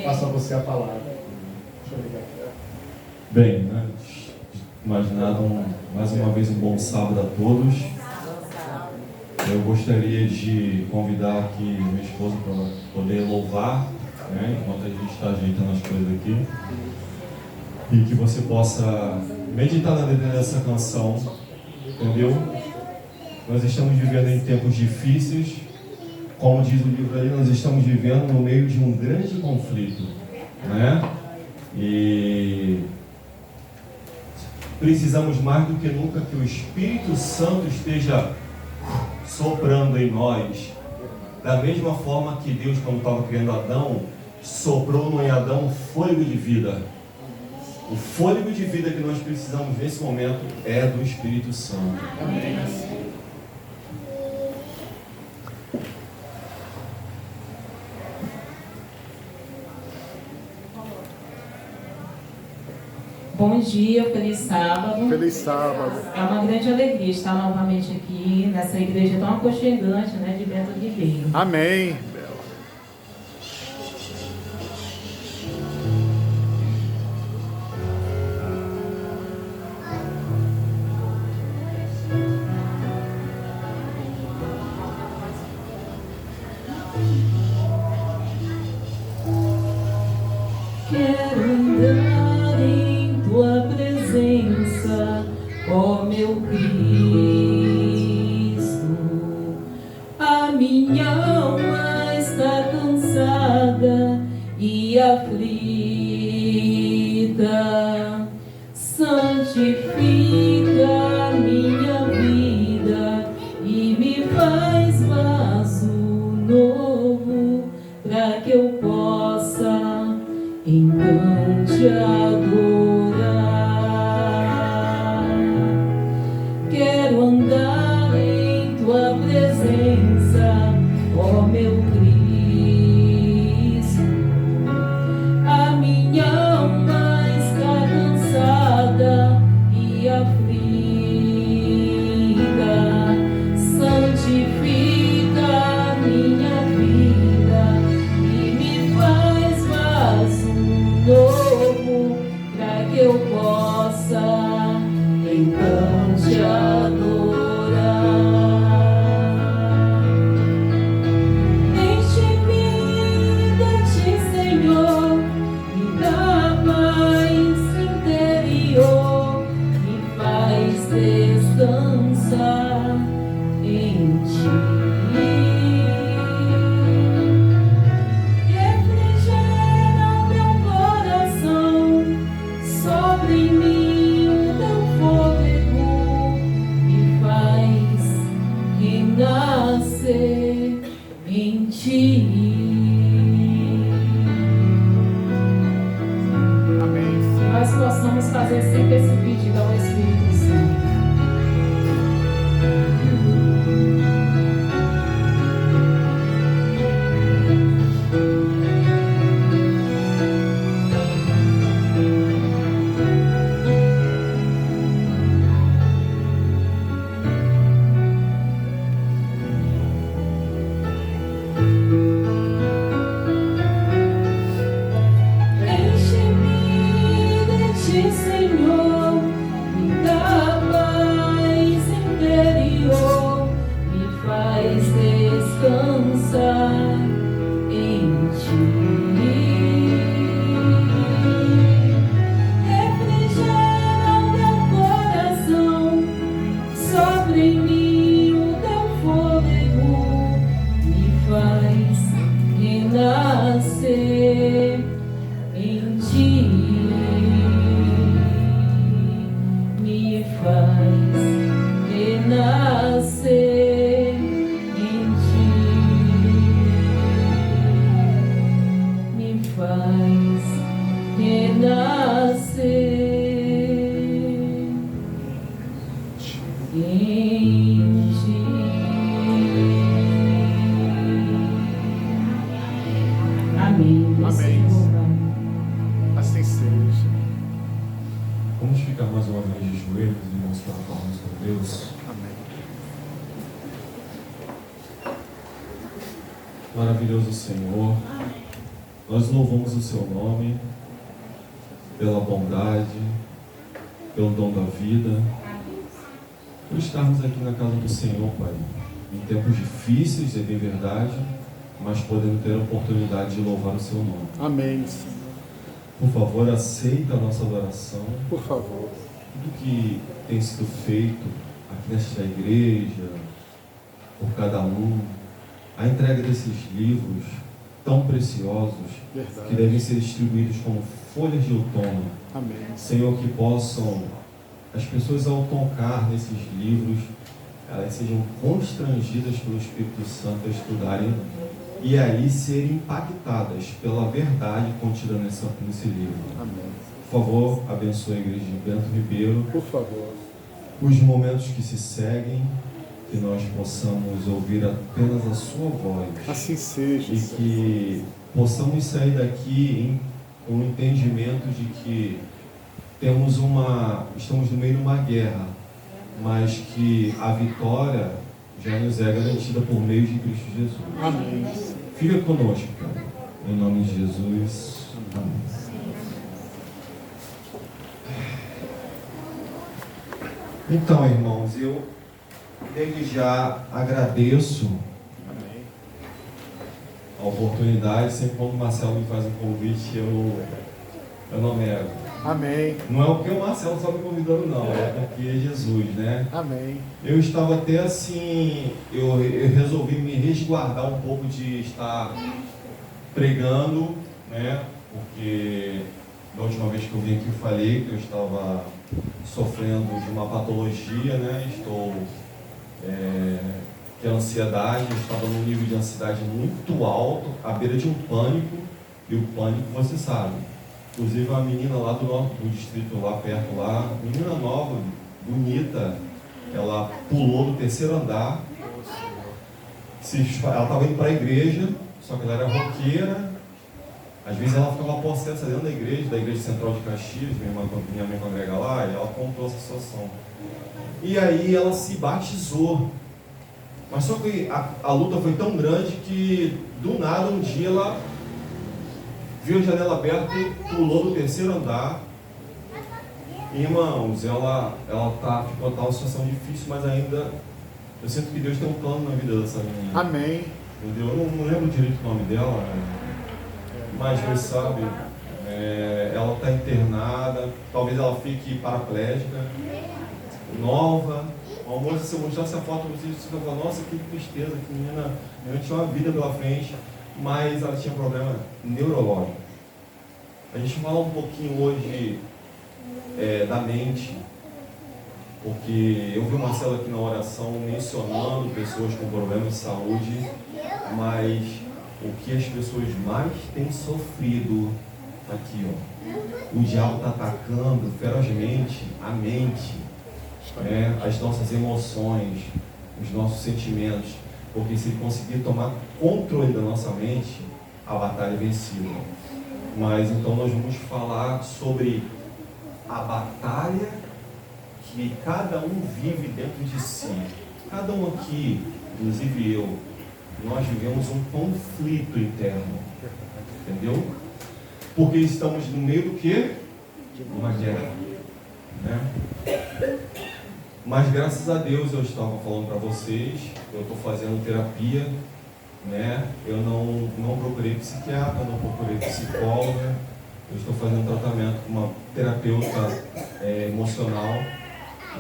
passo a você a palavra. Muito obrigado. Bem, antes de mais nada, mais uma vez um bom sábado a todos. Eu gostaria de convidar aqui minha esposa para poder louvar, né, enquanto a gente está ajeitando as coisas aqui. E que você possa meditar na letra dessa canção, entendeu? Nós estamos vivendo em tempos difíceis, como diz o livro aí, nós estamos vivendo no meio de um grande conflito, né? E precisamos mais do que nunca que o Espírito Santo esteja soprando em nós, da mesma forma que Deus, quando estava criando Adão, soprou no Adão o fôlego de vida. O fôlego de vida que nós precisamos nesse momento é do Espírito Santo. Amém. Bom dia, feliz sábado. Feliz sábado. É uma grande alegria estar novamente aqui nessa igreja tão aconchegante, né, de Bento Ribeiro. Amém. Quero andar em tua presença, ó meu Cristo. A minha alma está cansada e aflita. Santifica a minha vida e me faz vaso novo, para que eu possa então te adorar. Quero andar em tua presença, ó meu Cristo. A minha alma está cansada e aflita. Santifica a minha vida e me faz vaso novo, para que eu possa então te adorar. Enche-me de ti, Senhor, me dá paz interior, me faz descansar em ti. Refrigera o meu coração, sobre mim o teu fôlego, me faz renascer em ti. Amém. Que nós possamos fazer sempre esse pedido ao Espírito Santo. Enche-me de ti, Senhor, me dá paz interior, me faz descansar em ti. Refrigera o meu coração, sobre mim o teu fôlego, me faz renascer em ti, me faz renascer em ti, me faz renascer em ti. Amém. Amém. Assim seja. Vamos ficar mais uma vez de joelhos, irmãos, para falarmos com Deus. Amém. Maravilhoso Senhor, Nós louvamos o Seu nome pela bondade, pelo dom da vida, por estarmos aqui na casa do Senhor, Pai, em tempos difíceis, é bem verdade, mas podendo ter a oportunidade de louvar o Seu nome. Amém, Senhor. Por favor, aceita a nossa adoração. Por favor. Tudo que tem sido feito aqui nesta igreja, por cada um, a entrega desses livros tão preciosos, Verdade. que devem ser distribuídos como folhas de outono. Amém. Senhor, que possam as pessoas, ao tocar nesses livros, elas sejam constrangidas pelo Espírito Santo a estudarem e aí serem impactadas pela verdade contida nesse livro. Amém. Por favor, abençoe a igreja de Bento Ribeiro, Por favor. os momentos que se seguem, que nós possamos ouvir apenas a sua voz Assim seja, e Senhor. que possamos sair daqui com o entendimento de que estamos no meio de uma guerra, mas que a vitória já nos é garantida por meio de Cristo Jesus. Amém. Fica conosco, Pai. Em nome de Jesus. Amém. Então, irmãos, eu desde já agradeço Amém. a oportunidade. Sempre quando o Marcelo me faz um convite, eu não nego. Amém. Não é porque o Marcelo está me convidando, não, é porque é Jesus, né? Amém. Eu estava até assim, eu resolvi me resguardar um pouco de estar pregando, né? Porque da última vez que eu vim aqui eu falei que eu estava sofrendo de uma patologia, né? Que é a ansiedade, eu estava num nível de ansiedade muito alto, à beira de um pânico, e o pânico você sabe. Inclusive a menina lá do distrito lá perto lá, menina nova, bonita, ela pulou do terceiro andar, ela estava indo para a igreja, só que ela era roqueira, às vezes ela ficava possessa dentro da igreja central de Caxias, minha mãe congrega lá, e ela contou essa situação. E aí ela se batizou, mas só que a luta foi tão grande que do nada um dia ela viu a janela aberta e pulou do terceiro andar. E, irmãos, ela ficou numa situação difícil, mas ainda eu sinto que Deus tem um plano na vida dessa menina. Amém. Entendeu? Eu não lembro direito o nome dela, mas Deus sabe, ela está internada, talvez ela fique paraplégica, nova. Uma moça, se eu mostrasse a foto, você vai falar, nossa, que tristeza, que menina tinha uma vida pela frente, mas ela tinha problema neurológico. A gente vai falar um pouquinho hoje da mente, porque eu vi o Marcelo aqui na oração mencionando pessoas com problemas de saúde, mas o que as pessoas mais têm sofrido aqui, ó, o diabo está atacando ferozmente a mente, as nossas emoções, os nossos sentimentos, porque se ele conseguir tomar controle da nossa mente, a batalha é vencida. Mas então nós vamos falar sobre a batalha que cada um vive dentro de si. Cada um aqui, inclusive eu, nós vivemos um conflito interno, entendeu? Porque estamos no meio do quê? De uma guerra, né? Mas graças a Deus, eu estava falando para vocês, eu estou fazendo terapia, né? Eu não procurei psiquiatra, não procurei psicóloga, eu estou fazendo tratamento com uma terapeuta emocional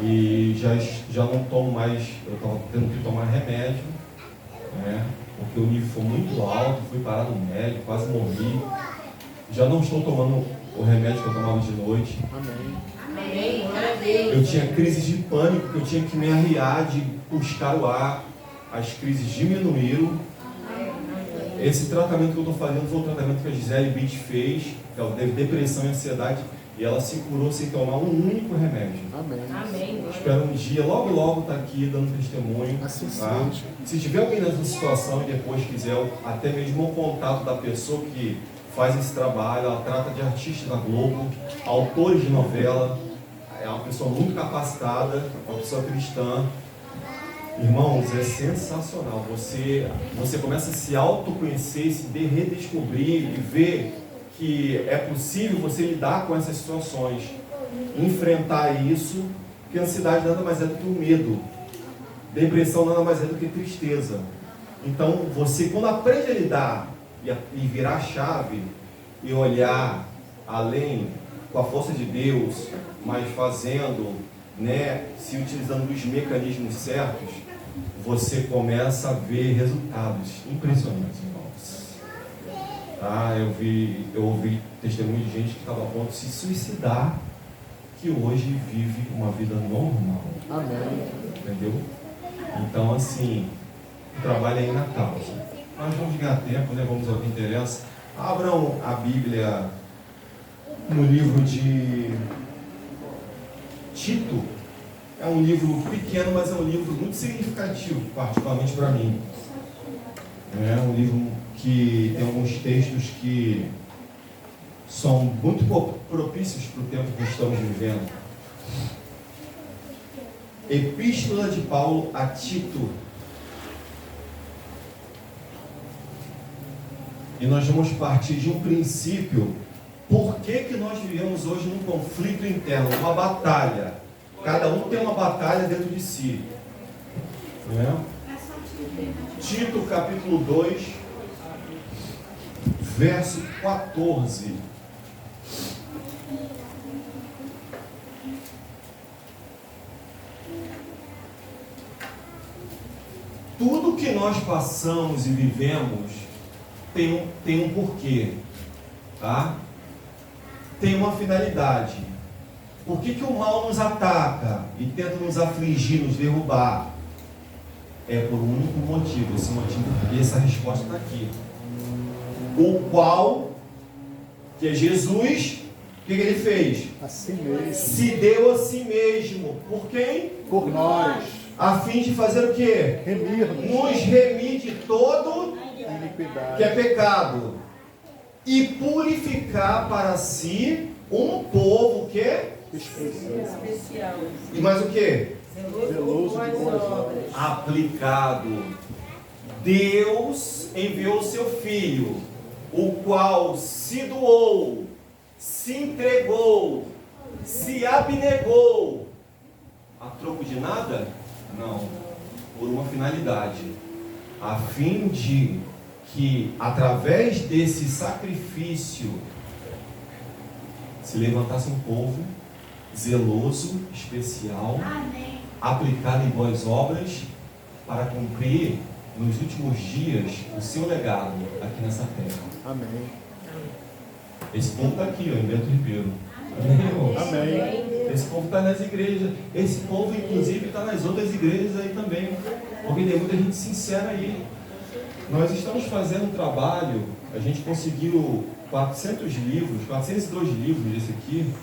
e já não tomo mais, eu estava tendo que tomar remédio, né? Porque o nível foi muito alto, fui parar no médico, quase morri. Já não estou tomando o remédio que eu tomava de noite. Amém. Eu tinha crises de pânico, que eu tinha que me arriar de buscar o ar. As crises diminuíram. Esse tratamento que eu estou fazendo foi o tratamento que a Gisele Bitt fez, que ela teve depressão e ansiedade, e ela se curou sem tomar um único remédio. Amém. Espero um dia, logo estar aqui dando testemunho. Assim Tá? seja. Se tiver alguém nessa situação e depois quiser até mesmo o contato da pessoa que faz esse trabalho, ela trata de artistas da Globo, autores de novela, é uma pessoa muito capacitada, uma pessoa cristã. Irmãos, é sensacional. Você começa a se autoconhecer, se redescobrir e ver que é possível você lidar com essas situações, enfrentar isso, porque a ansiedade nada mais é do que o medo, depressão nada mais é do que tristeza. Então, você quando aprende a lidar e virar a chave e olhar além com a força de Deus, mas fazendo, se utilizando dos mecanismos certos, você começa a ver resultados impressionantes, irmãos. Eu ouvi testemunho de gente que estava a ponto de se suicidar, que hoje vive uma vida normal. Amém. Entendeu? Então, assim, o trabalho é aí na causa. Nós vamos ganhar tempo, vamos ao que interessa. Abram a Bíblia no livro de Tito. É um livro pequeno, mas é um livro muito significativo, particularmente para mim. É um livro que tem alguns textos que são muito propícios para o tempo que estamos vivendo. Epístola de Paulo a Tito. E nós vamos partir de um princípio. Por que nós vivemos hoje num conflito interno, uma batalha? Cada um tem uma batalha dentro de si. Tito capítulo 2, verso 14. Tudo que nós passamos e vivemos tem um porquê, tá? Tem uma finalidade. Por que o mal nos ataca e tenta nos afligir, nos derrubar? É por um único motivo, e essa resposta está aqui. O qual, que é Jesus, o que ele fez? A si mesmo. Se deu a si mesmo. Por quem? Por nós. A fim de fazer o quê? Remir-nos. Nos remir de todo Iniquidade. que é pecado. E purificar para si um povo que? Especial. E mais o que? Zeloso de boas obras. Aplicado. Deus enviou seu Filho, o qual se doou, se entregou, se abnegou. A troco de nada? Não. Por uma finalidade. A fim de que, através desse sacrifício, se levantasse um povo zeloso, especial, aplicado em boas obras, para cumprir nos últimos dias o seu legado aqui nessa terra. Amém. Esse povo está aqui, em Bento Ribeiro. Amém, irmãos? Amém. Esse povo está nas igrejas. Esse povo, inclusive, está nas outras igrejas aí também. Porque tem muita gente sincera aí. Nós estamos fazendo um trabalho, a gente conseguiu 402 livros desse aqui.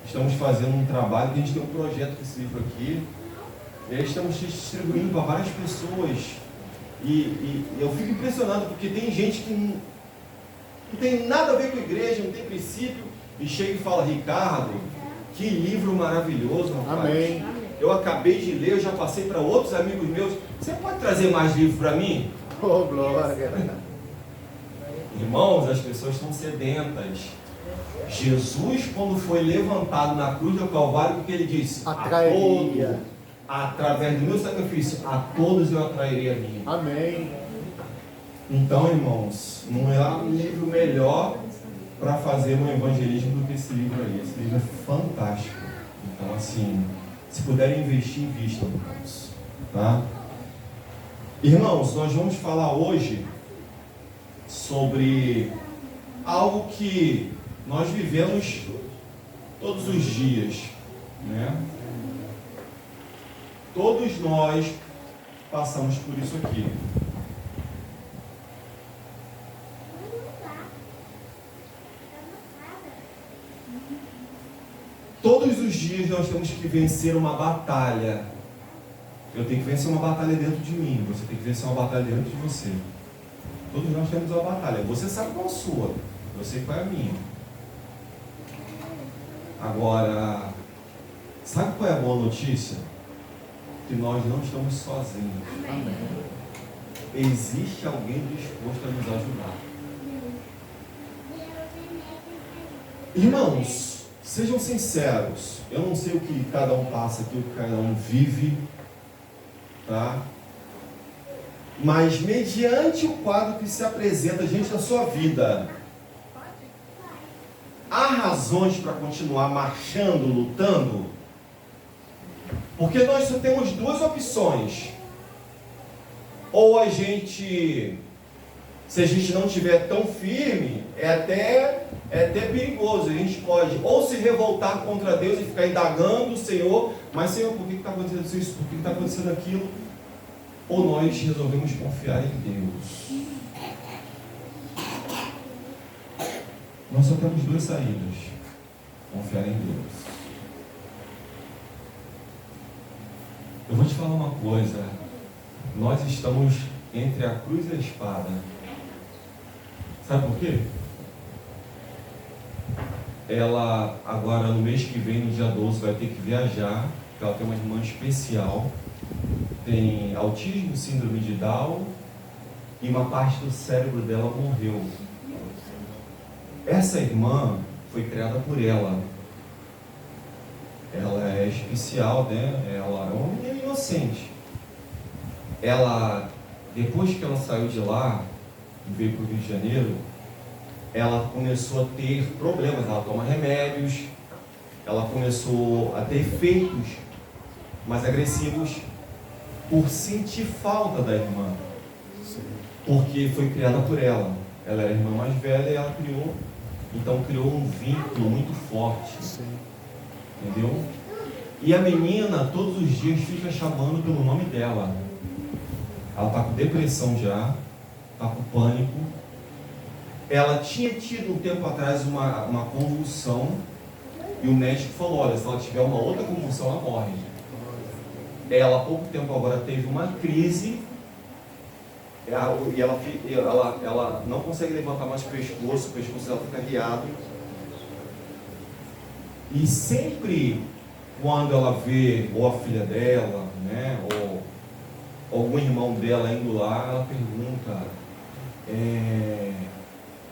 Estamos fazendo um trabalho, a gente tem um projeto com esse livro aqui. E aí estamos distribuindo para várias pessoas. E eu fico impressionado, porque tem gente que não tem nada a ver com a igreja, não tem princípio, e chega e fala: Ricardo, que livro maravilhoso, rapaz. Amém. Eu acabei de ler, eu já passei para outros amigos meus. Você pode trazer mais livros para mim? Oh, glória. Irmãos, as pessoas estão sedentas. Jesus, quando foi levantado na cruz do Calvário, o que ele disse? Atrairia. Através do meu sacrifício, a todos eu atrairia a mim. Amém. Então, irmãos, não é um livro melhor para fazer um evangelismo do que esse livro aí. Esse livro é fantástico. Então, assim, se puderem investir, invistam, irmãos. Tá? Irmãos, nós vamos falar hoje sobre algo que nós vivemos todos os dias, né? Todos nós passamos por isso aqui. Todos os dias nós temos que vencer uma batalha. Eu tenho que vencer uma batalha dentro de mim. Você tem que vencer uma batalha dentro de você. Todos nós temos uma batalha. Você sabe qual é a sua. Eu sei qual é a minha. Agora, sabe qual é a boa notícia? que nós não estamos sozinhos. Existe alguém disposto a nos ajudar. Irmãos, sejam sinceros. Eu não sei o que cada um passa aqui, o que cada um vive, tá? Mas mediante o quadro que se apresenta diante da sua vida, há razões para continuar marchando, lutando? Porque nós só temos duas opções. Ou a gente, se a gente não estiver tão firme, é até perigoso. A gente pode ou se revoltar contra Deus e ficar indagando o Senhor, mas Senhor, por que está acontecendo isso? Por que está acontecendo aquilo? Ou nós resolvemos confiar em Deus. Nós só temos duas saídas: confiar em Deus. Eu vou te falar uma coisa. Nós estamos entre a cruz e a espada. Sabe por quê? Ela agora no mês que vem, no dia 12, vai ter que viajar, porque ela tem uma irmã especial, tem autismo, síndrome de Down, e uma parte do cérebro dela morreu. Essa irmã foi criada por ela. Ela é especial, né? Ela é uma menina inocente. Ela, depois que ela saiu de lá e veio para o Rio de Janeiro, ela começou a ter problemas. Ela toma remédios, ela começou a ter efeitos mais agressivos por sentir falta da irmã, porque foi criada por ela. Ela era a irmã mais velha e ela criou um vínculo muito forte. Entendeu? E a menina todos os dias fica chamando pelo nome dela. Ela está com depressão já, está com pânico. Ela tinha tido um tempo atrás uma convulsão e o médico falou: olha, se ela tiver uma outra convulsão, ela morre. Ela há pouco tempo agora teve uma crise e ela não consegue levantar mais o pescoço dela fica riado. E sempre quando ela vê ou a filha dela, né, ou algum irmão dela indo lá, ela pergunta: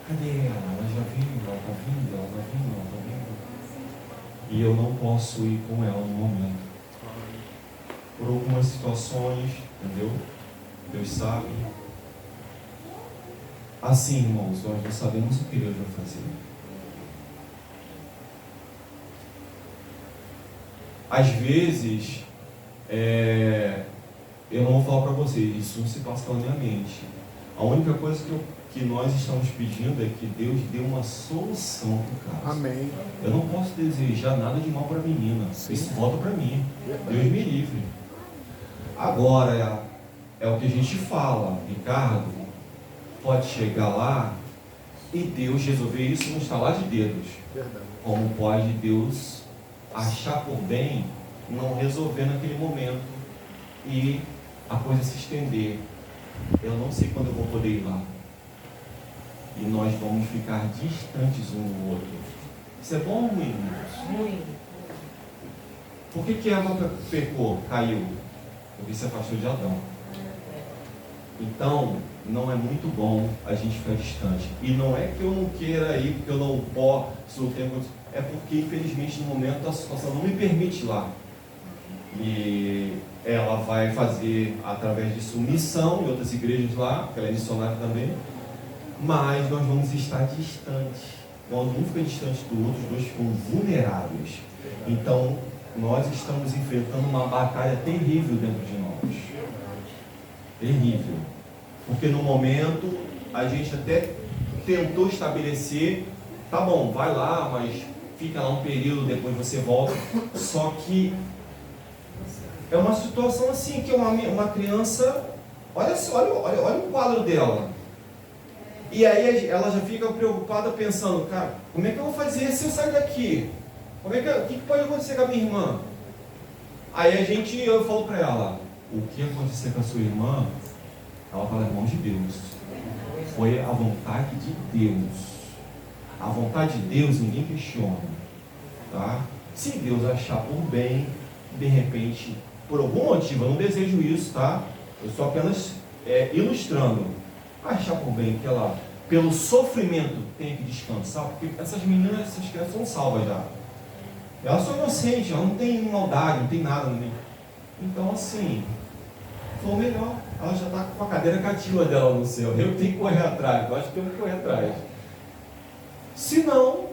cadê ela? Ela já viu? Ela está vindo? Ela está vindo? Ela está vindo? E eu não posso ir com ela no momento. Por algumas situações, entendeu? Deus sabe. Assim, irmãos, nós não sabemos o que Deus vai fazer. Às vezes, eu não vou falar para vocês, isso não se passa na minha mente. A única coisa que nós estamos pedindo é que Deus dê uma solução para o caso. Amém. Eu não posso desejar nada de mal para a menina. Sim. Isso volta para mim. Deus me livre. Agora, é o que a gente fala, Ricardo, pode chegar lá e Deus resolver isso no estalar de dedos. Verdade. Como pode Deus achar por bem não resolver naquele momento e a coisa se estender. Eu não sei quando eu vou poder ir lá. E nós vamos ficar distantes um do outro. Isso é bom ou ruim, irmãos? Ruim. Por que Eva pecou, caiu? Porque se afastou de Adão. Então, não é muito bom a gente ficar distante. E não é que eu não queira ir, porque eu não posso, é porque, infelizmente, no momento a situação não me permite ir lá. E ela vai fazer, através disso, missão em outras igrejas lá, porque ela é missionária também. Mas nós vamos estar distantes. Nós vamos ficar distantes do outro, os dois ficam vulneráveis. Então, nós estamos enfrentando uma batalha terrível dentro de nós. Terrível. Porque no momento, a gente até tentou estabelecer, tá bom, vai lá, mas fica lá um período, depois você volta. Só que é uma situação assim, que uma criança, olha o quadro dela. E aí ela já fica preocupada pensando: cara, como é que eu vou fazer se eu sair daqui? O que pode acontecer com a minha irmã? Aí eu falo para ela: o que acontecer com a sua irmã, ela fala: irmão de Deus. Foi a vontade de Deus. A vontade de Deus ninguém questiona. Tá? Se Deus achar por bem, de repente por algum motivo, eu não desejo isso, tá? Eu estou apenas ilustrando. Achar por bem que ela, pelo sofrimento, tenha que descansar, porque essas meninas, essas crianças são salvas já. Elas são inocentes, elas não têm maldade, não tem nada. Então, assim, foi o melhor. Ela já está com a cadeira cativa dela no céu. Eu tenho que correr atrás, eu acho que tenho que correr atrás. Se não,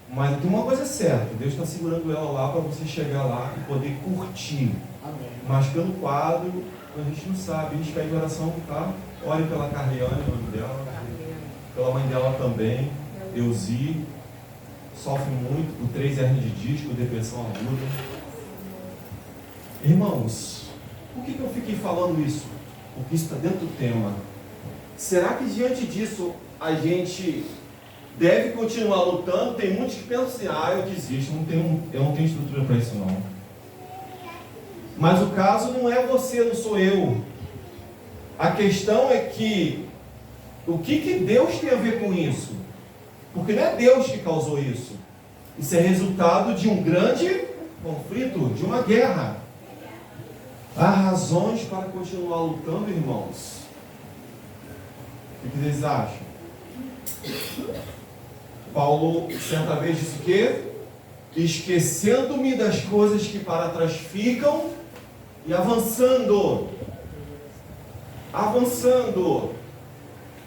mas tem uma coisa certa, Deus está segurando ela lá para você chegar lá e poder curtir. Amém. Mas pelo quadro, a gente não sabe. A gente pede oração, tá? Ore pela Carliane, o nome dela. Pela mãe dela também, Euzi. Sofre muito por 3 hernias de disco, depressão aguda. Irmãos, por que eu fiquei falando isso? Porque isso está dentro do tema. Será que diante disso a gente deve continuar lutando? Tem muitos que pensam assim, eu desisto, eu não tenho estrutura para isso não. Mas o caso não é você, não sou eu. A questão é que o que Deus tem a ver com isso? Porque não é Deus que causou isso. Isso é resultado de um grande conflito, de uma guerra. Há razões para continuar lutando, irmãos. O que vocês acham? Paulo, certa vez, disse o quê? Esquecendo-me das coisas que para trás ficam e avançando. Avançando.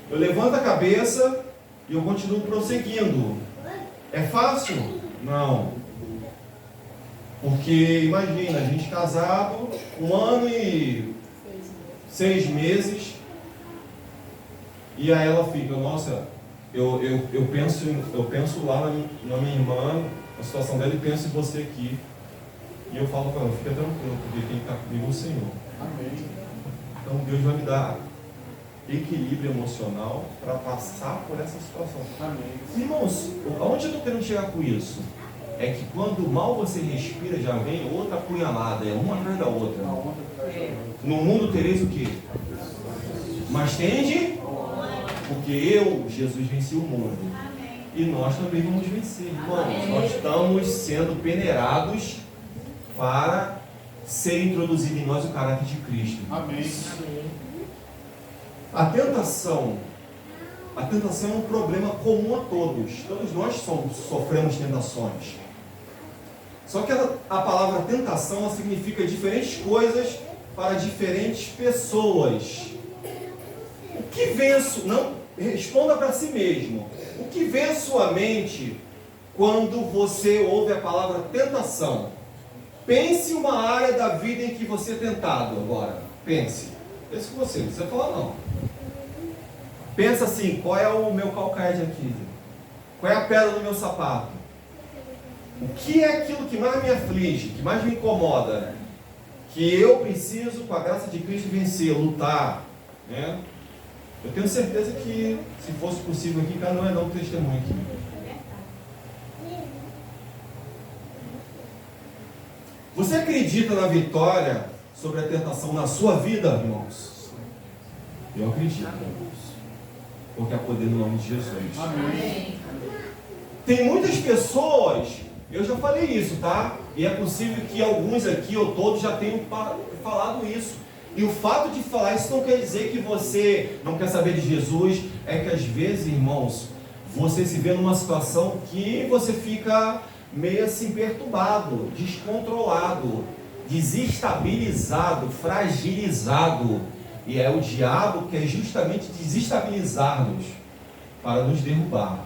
Eu levanto a cabeça e eu continuo prosseguindo. É fácil? Não. Porque, imagina, a gente casado, 1 ano e 6 meses, e aí ela fica, nossa, eu penso lá na minha irmã, a situação dela, e penso em você aqui. E eu falo para ela, fica tranquilo, porque quem está comigo é o Senhor. Amém. Então Deus vai me dar equilíbrio emocional para passar por essa situação. Amém. Irmãos, aonde eu estou querendo chegar com isso? É que quando mal você respira, já vem outra punhalada, é uma atrás da outra. A onda traz a outra. No mundo tereis o quê? Mas tende, porque eu, Jesus, venci o mundo. E nós também vamos vencer, irmãos. Nós estamos sendo peneirados para ser introduzido em nós o caráter de Cristo. Amém. A tentação é um problema comum a todos. Todos nós sofremos tentações. Só que a palavra tentação ela significa diferentes coisas para diferentes pessoas. O que vem não responda para si mesmo. O que vem à sua mente quando você ouve a palavra tentação? Pense uma área da vida em que você é tentado agora. Pense com você, não precisa falar não. Pensa assim, qual é o meu calcanhar de Aquiles? Qual é a pedra do meu sapato? O que é aquilo que mais me aflige, que mais me incomoda? Que eu preciso, com a graça de Cristo, vencer, lutar. Né? Eu tenho certeza que, se fosse possível aqui, cada um vai dar um testemunho aqui. Você acredita na vitória sobre a tentação na sua vida, irmãos? Eu acredito, irmãos. Porque há poder no nome de Jesus. Amém. Tem muitas pessoas, eu já falei isso, tá? E é possível que alguns aqui ou todos já tenham falado isso. E o fato de falar isso não quer dizer que você não quer saber de Jesus. É que às vezes, irmãos, você se vê numa situação que você fica meio assim perturbado, descontrolado, desestabilizado, fragilizado. E é o diabo que quer justamente desestabilizar-nos para nos derrubar.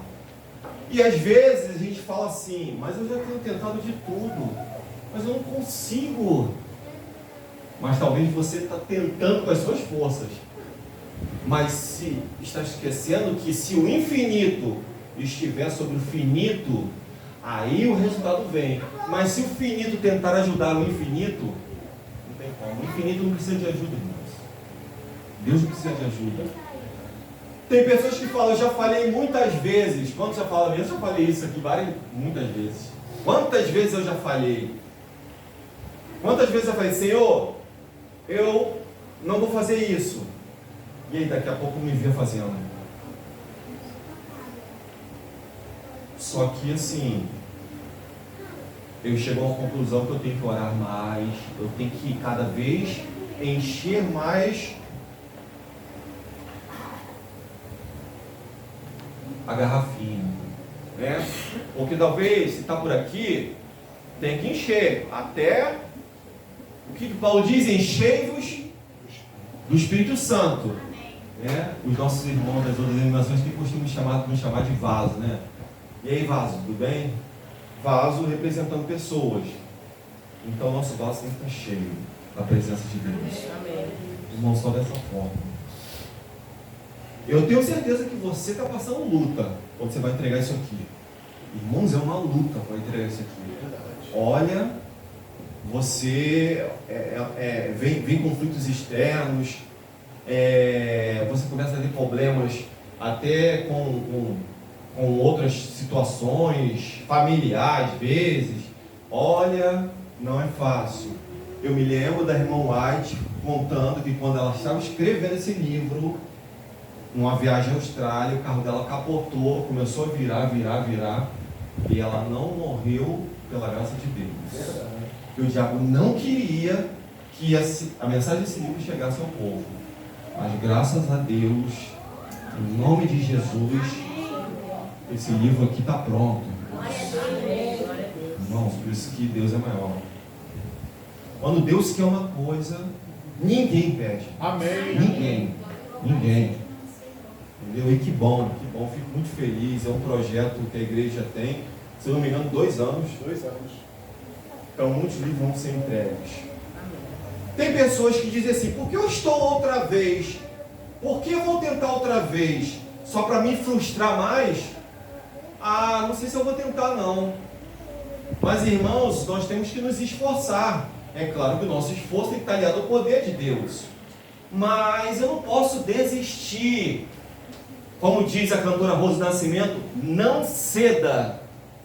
E às vezes a gente fala assim, mas eu já tenho tentado de tudo, mas eu não consigo. Mas talvez você está tentando com as suas forças. Mas se está esquecendo que se o infinito estiver sobre o finito, aí o resultado vem. Mas se o finito tentar ajudar o infinito, não tem como. O infinito não precisa de ajuda, irmãos. Deus não precisa de ajuda. Tem pessoas que falam, eu já falei muitas vezes. Quando você fala, eu já falei isso aqui muitas vezes. Quantas vezes eu já falei? Quantas vezes eu falei, Senhor, eu não vou fazer isso. E aí daqui a pouco me vê fazendo. Só que assim, eu chego a uma conclusão que eu tenho que orar mais, eu tenho que cada vez encher mais a garrafinha, né? Porque talvez, se está por aqui, tem que encher, até o que Paulo diz, enchei-vos do Espírito Santo, né? Os nossos irmãos das outras denominações que costumam nos chamar de vaso, né? E aí, vaso, tudo bem? Vaso representando pessoas. Então, nosso vaso tem que estar cheio da presença de Deus. Irmão, só dessa forma. Eu tenho certeza que você está passando luta quando você vai entregar isso aqui. Irmãos, é uma luta para entregar isso aqui. Olha, você vem conflitos externos, você começa a ter problemas até com outras situações familiares, às vezes. Olha, não é fácil. Eu me lembro da irmã White contando que quando ela estava escrevendo esse livro, numa viagem à Austrália, o carro dela capotou, começou a virar, e ela não morreu pela graça de Deus. Porque o diabo não queria que a mensagem desse livro chegasse ao povo. Mas graças a Deus, em nome de Jesus, esse livro aqui está pronto. Irmãos, por isso que Deus é maior. Quando Deus quer uma coisa, ninguém pede. Amém. Ninguém. Entendeu? E que bom, fico muito feliz. É um projeto que a igreja tem, se eu não me engano, 2 anos. 2 anos. Então muitos livros vão ser entregues. Tem pessoas que dizem assim, por que eu estou outra vez? Por que eu vou tentar outra vez? Só para me frustrar mais? Ah, não sei se eu vou tentar não. Mas irmãos, nós temos que nos esforçar. É claro que o nosso esforço tem que estar aliado ao poder de Deus. Mas eu não posso desistir. Como diz a cantora Rose Nascimento, não ceda.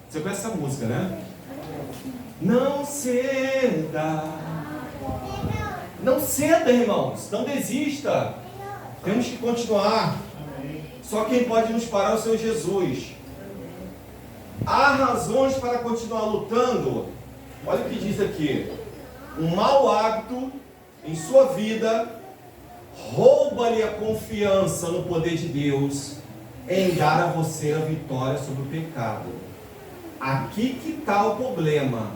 Você conhece essa música, né? Não ceda. Não ceda, irmãos. Não desista. Temos que continuar. Só quem pode nos parar é o Senhor Jesus. Há razões para continuar lutando. Olha o que diz aqui. Um mau hábito em sua vida rouba-lhe a confiança no poder de Deus em dar a você a vitória sobre o pecado. Aqui que está o problema.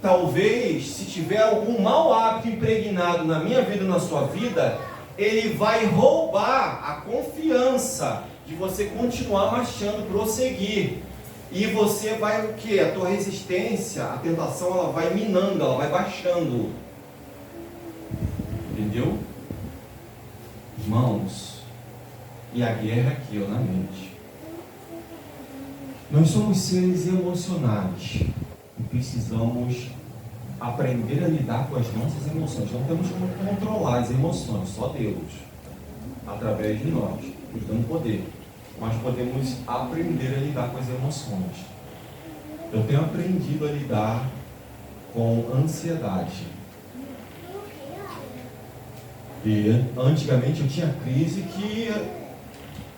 Talvez, se tiver algum mau hábito impregnado na minha vida e na sua vida, ele vai roubar a confiança de você continuar marchando, prosseguir. E você vai o quê? A tua resistência, a tentação, ela vai minando, ela vai baixando. Entendeu? Irmãos, e a guerra aqui, ó, na mente. Nós somos seres emocionais e precisamos aprender a lidar com as nossas emoções. Não temos como controlar as emoções, só Deus, através de nós, nos dando poder. Mas podemos aprender a lidar com as emoções. Eu tenho aprendido a lidar com ansiedade. E antigamente eu tinha crise que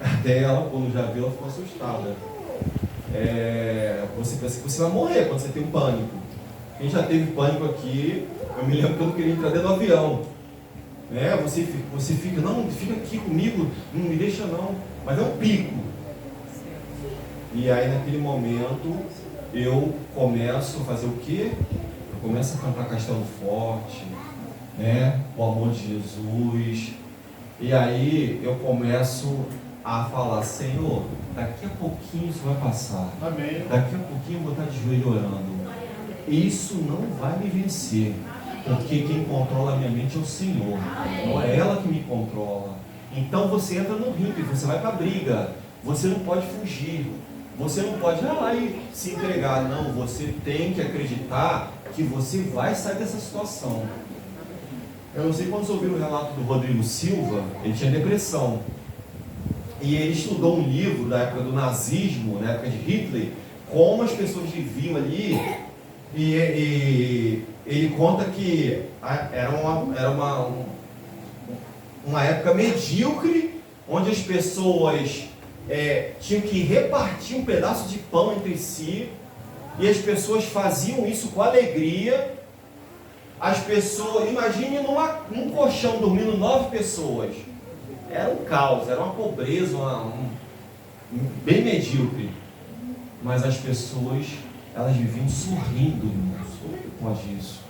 até ela, quando já viu, ela ficou assustada. Você pensa que você vai morrer quando você tem um pânico. Quem já teve pânico aqui, eu me lembro que eu não queria entrar dentro do avião. Você fica, não, fica aqui comigo, não me deixa não. Mas é um pico. E aí naquele momento eu começo a fazer o quê? Eu começo a cantar Castelo Forte, né? O amor de Jesus. E aí eu começo a falar, Senhor, daqui a pouquinho isso vai passar. Amém. Daqui a pouquinho eu vou estar de joelho orando. Isso não vai me vencer, porque quem controla a minha mente é o Senhor. Não é ela que me controla. Então você entra no ringue, você vai para a briga. Você não pode fugir. Você não pode ir lá e se entregar. Não, você tem que acreditar que você vai sair dessa situação. Eu não sei quando ouviram o relato do Rodrigo Silva, ele tinha depressão. E ele estudou um livro da época do nazismo, na época de Hitler, como as pessoas viviam ali. E ele conta que era uma época medíocre, onde as pessoas tinham que repartir um pedaço de pão entre si, E as pessoas faziam isso com alegria. As pessoas, imagine num colchão dormindo 9 pessoas. Era um caos, era uma pobreza, bem medíocre. Mas as pessoas, elas viviam sorrindo, irmãos. Como que pode isso?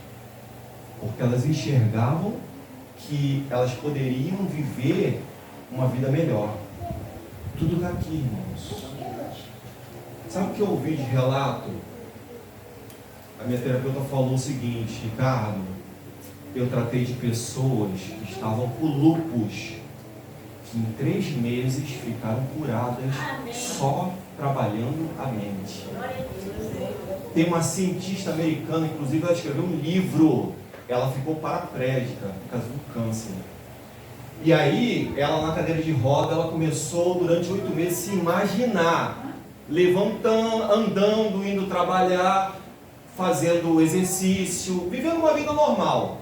Porque elas enxergavam que elas poderiam viver uma vida melhor. Tudo está aqui, irmãos. Sabe o que eu ouvi de relato? A minha terapeuta falou o seguinte: Ricardo, eu tratei de pessoas que estavam com lupus, que em 3 meses ficaram curadas só trabalhando a mente. Tem uma cientista americana, inclusive ela escreveu um livro, ela ficou paraplégica por causa do câncer. E aí, ela na cadeira de roda, ela começou durante 8 meses se imaginar, levantando, andando, indo trabalhar, fazendo exercício, vivendo uma vida normal,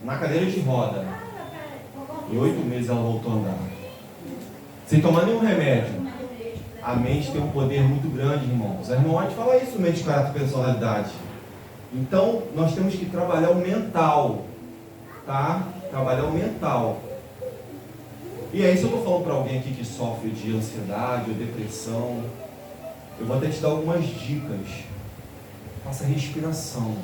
na cadeira de roda. Em 8 meses ela voltou a andar, sem tomar nenhum remédio. A mente tem um poder muito grande, irmãos. A irmã White fala isso, mente, caráter e personalidade. Então, nós temos que trabalhar o mental, tá? Trabalhar o mental. E aí, se eu estou falando para alguém aqui que sofre de ansiedade ou depressão, eu vou até te dar algumas dicas. Faça respiração.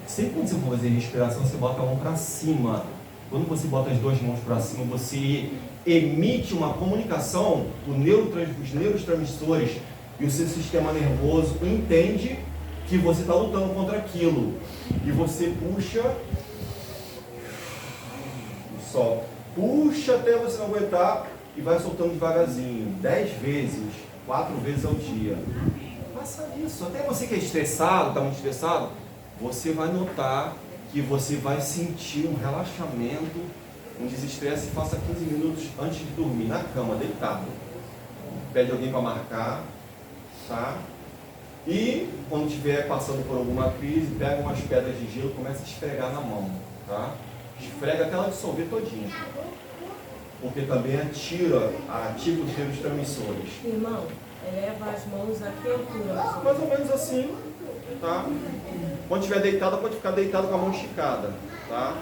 Sempre quando você for fazer respiração, você bota a mão para cima. Quando você bota as 2 mãos para cima, você emite uma comunicação, os neurotransmissores e o seu sistema nervoso entende que você está lutando contra aquilo. E você puxa e solta. Puxa até você não aguentar e vai soltando devagarzinho. 10 vezes, 4 vezes ao dia. Faça isso. Até você que é estressado, está muito estressado, você vai notar que você vai sentir um relaxamento, um desestresse. Faça 15 minutos antes de dormir, na cama, deitado. Pede alguém para marcar, tá? E quando estiver passando por alguma crise, pega umas pedras de gelo e começa a esfregar na mão, tá? Esfrega até ela dissolver todinha. Porque também ativa os neurotransmissores. Irmão, eleva as mãos a que altura? Mais ou menos assim, tá? Quando estiver deitado, pode ficar deitado com a mão esticada, tá?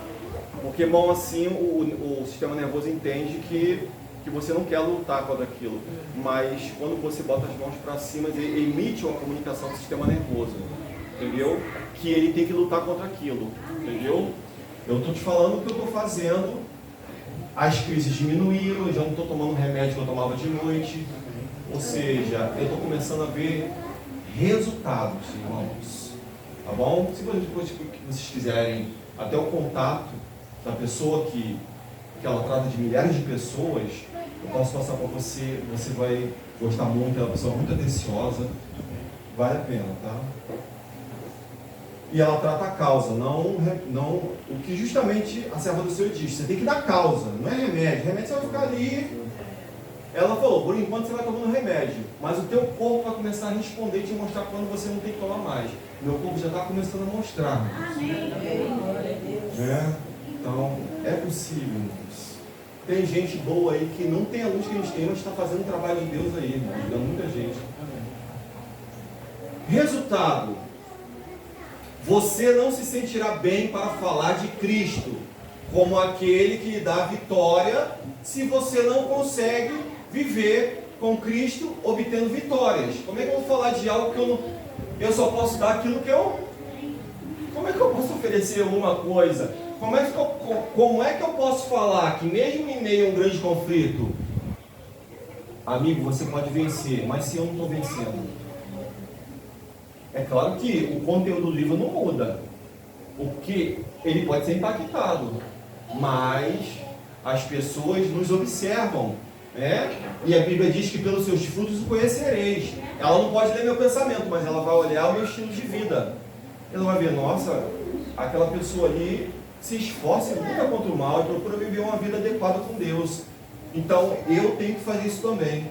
Porque mão assim, o sistema nervoso entende que você não quer lutar contra aquilo. Mas quando você bota as mãos para cima, ele emite uma comunicação do sistema nervoso, entendeu? Que ele tem que lutar contra aquilo, entendeu? Eu estou te falando o que eu estou fazendo. As crises diminuíram, eu já não estou tomando remédio que eu tomava de noite. Ou seja, eu estou começando a ver resultados, irmãos. Tá bom? Se depois que vocês quiserem até o contato da pessoa que ela trata de milhares de pessoas, eu posso passar para você, você vai gostar muito, ela é uma pessoa muito atenciosa, vale a pena, tá? E ela trata a causa, não o que justamente a serva do Senhor diz. Você tem que dar causa, não é remédio. Remédio você vai ficar ali. Ela falou, por enquanto você vai tomando remédio, mas o teu corpo vai começar a responder e te mostrar quando você não tem que tomar mais. Meu corpo já está começando a mostrar. Amém. Então, é possível, irmãos. Tem gente boa aí que não tem a luz que a gente tem, mas está fazendo um trabalho de Deus aí, irmãos. Ajudando muita gente. Resultado. Você não se sentirá bem para falar de Cristo como aquele que lhe dá vitória se você não consegue viver com Cristo obtendo vitórias. Como é que eu vou falar de algo que eu só posso dar aquilo que eu... Como é que eu posso oferecer alguma coisa? Como é que eu posso falar que mesmo em meio a um grande conflito, amigo, você pode vencer, mas se eu não estou vencendo? É claro que o conteúdo do livro não muda, porque ele pode ser impactado, mas as pessoas nos observam, né? E a Bíblia diz que pelos seus frutos o conhecereis. Ela não pode ler meu pensamento, mas ela vai olhar o meu estilo de vida. Ela vai ver, nossa, aquela pessoa ali se esforça e luta contra o mal e procura viver uma vida adequada com Deus. Então eu tenho que fazer isso também.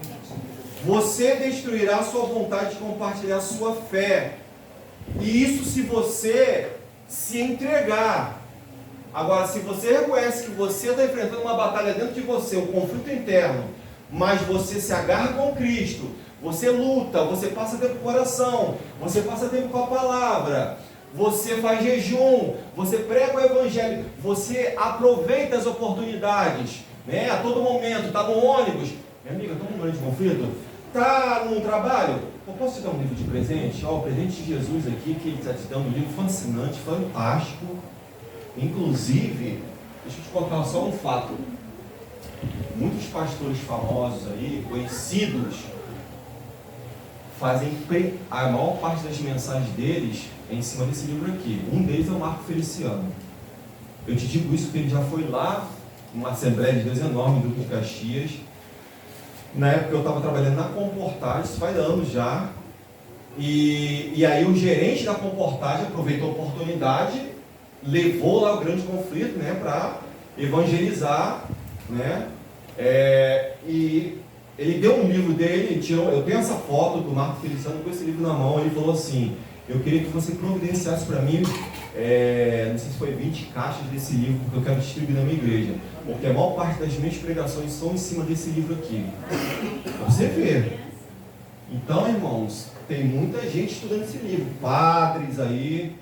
Você destruirá a sua vontade de compartilhar a sua fé. E isso se você se entregar. Agora, se você reconhece que você está enfrentando uma batalha dentro de você, um conflito interno, mas você se agarra com Cristo, você luta, você passa tempo com oração, você passa tempo com a palavra, você faz jejum, você prega o evangelho, você aproveita as oportunidades, né? A todo momento, está no ônibus, minha amiga, está num grande conflito, está no trabalho, eu posso te dar um livro de presente? Ó, o presente de Jesus aqui, que ele está te dando um livro fascinante, fantástico, inclusive, deixa eu te contar só um fato, muitos pastores famosos aí, conhecidos, fazem a maior parte das mensagens deles é em cima desse livro aqui. Um deles é o Marco Feliciano. Eu te digo isso porque ele já foi lá, numa Assembleia de Deus enorme do Duque de Caxias. Na época eu estava trabalhando na Comportagem, isso faz anos já. E aí o gerente da Comportagem aproveitou a oportunidade, levou lá o grande conflito, né, para evangelizar, né, e ele deu um livro dele, eu tenho essa foto do Marco Feliciano com esse livro na mão, ele falou assim, eu queria que você providenciasse para mim, não sei se foi 20 caixas desse livro, porque eu quero distribuir na minha igreja, porque a maior parte das minhas pregações são em cima desse livro aqui, para você ver. Então, irmãos, tem muita gente estudando esse livro, padres aí.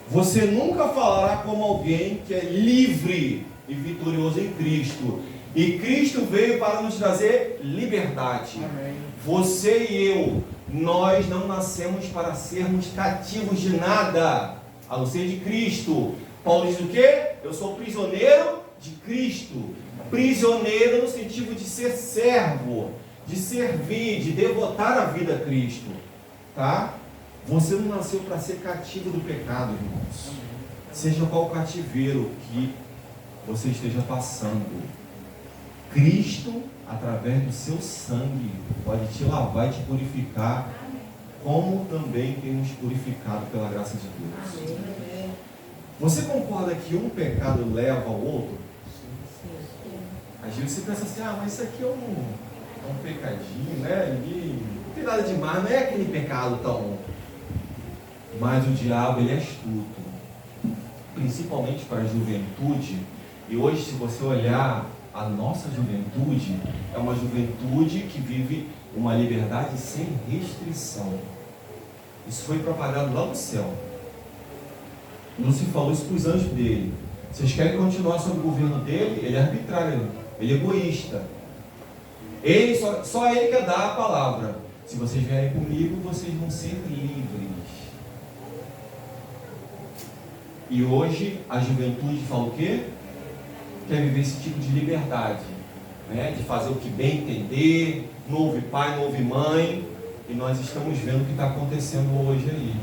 Você nunca falará como alguém que é livre e vitorioso em Cristo. E Cristo veio para nos trazer liberdade. Amém. Você e eu, nós não nascemos para sermos cativos de nada, a não ser de Cristo. Paulo diz o quê? Eu sou prisioneiro de Cristo. Prisioneiro no sentido de ser servo, de servir, de devotar a vida a Cristo. Tá? Você não nasceu para ser cativo do pecado, irmãos. Seja qual o cativeiro que você esteja passando, Cristo, através do seu sangue, pode te lavar e te purificar, como também tem nos purificado pela graça de Deus. Você concorda que um pecado leva ao outro? Às vezes você pensa assim, mas isso aqui é um pecadinho, né? Não tem nada demais, não é aquele pecado tão... Mas o diabo, ele é astuto, principalmente para a juventude. E hoje, se você olhar a nossa juventude, é uma juventude que vive uma liberdade sem restrição. Isso foi propagado lá no céu. Lúcifer falou isso para os anjos dele. Vocês querem continuar sob o governo dele? Ele é arbitrário, ele é egoísta. Só ele quer dar a palavra. Se vocês vierem comigo, vocês vão ser livres. E hoje a juventude fala o quê? Quer viver esse tipo de liberdade, né? De fazer o que bem entender, não ouve pai, não ouve mãe, e nós estamos vendo o que está acontecendo hoje aí.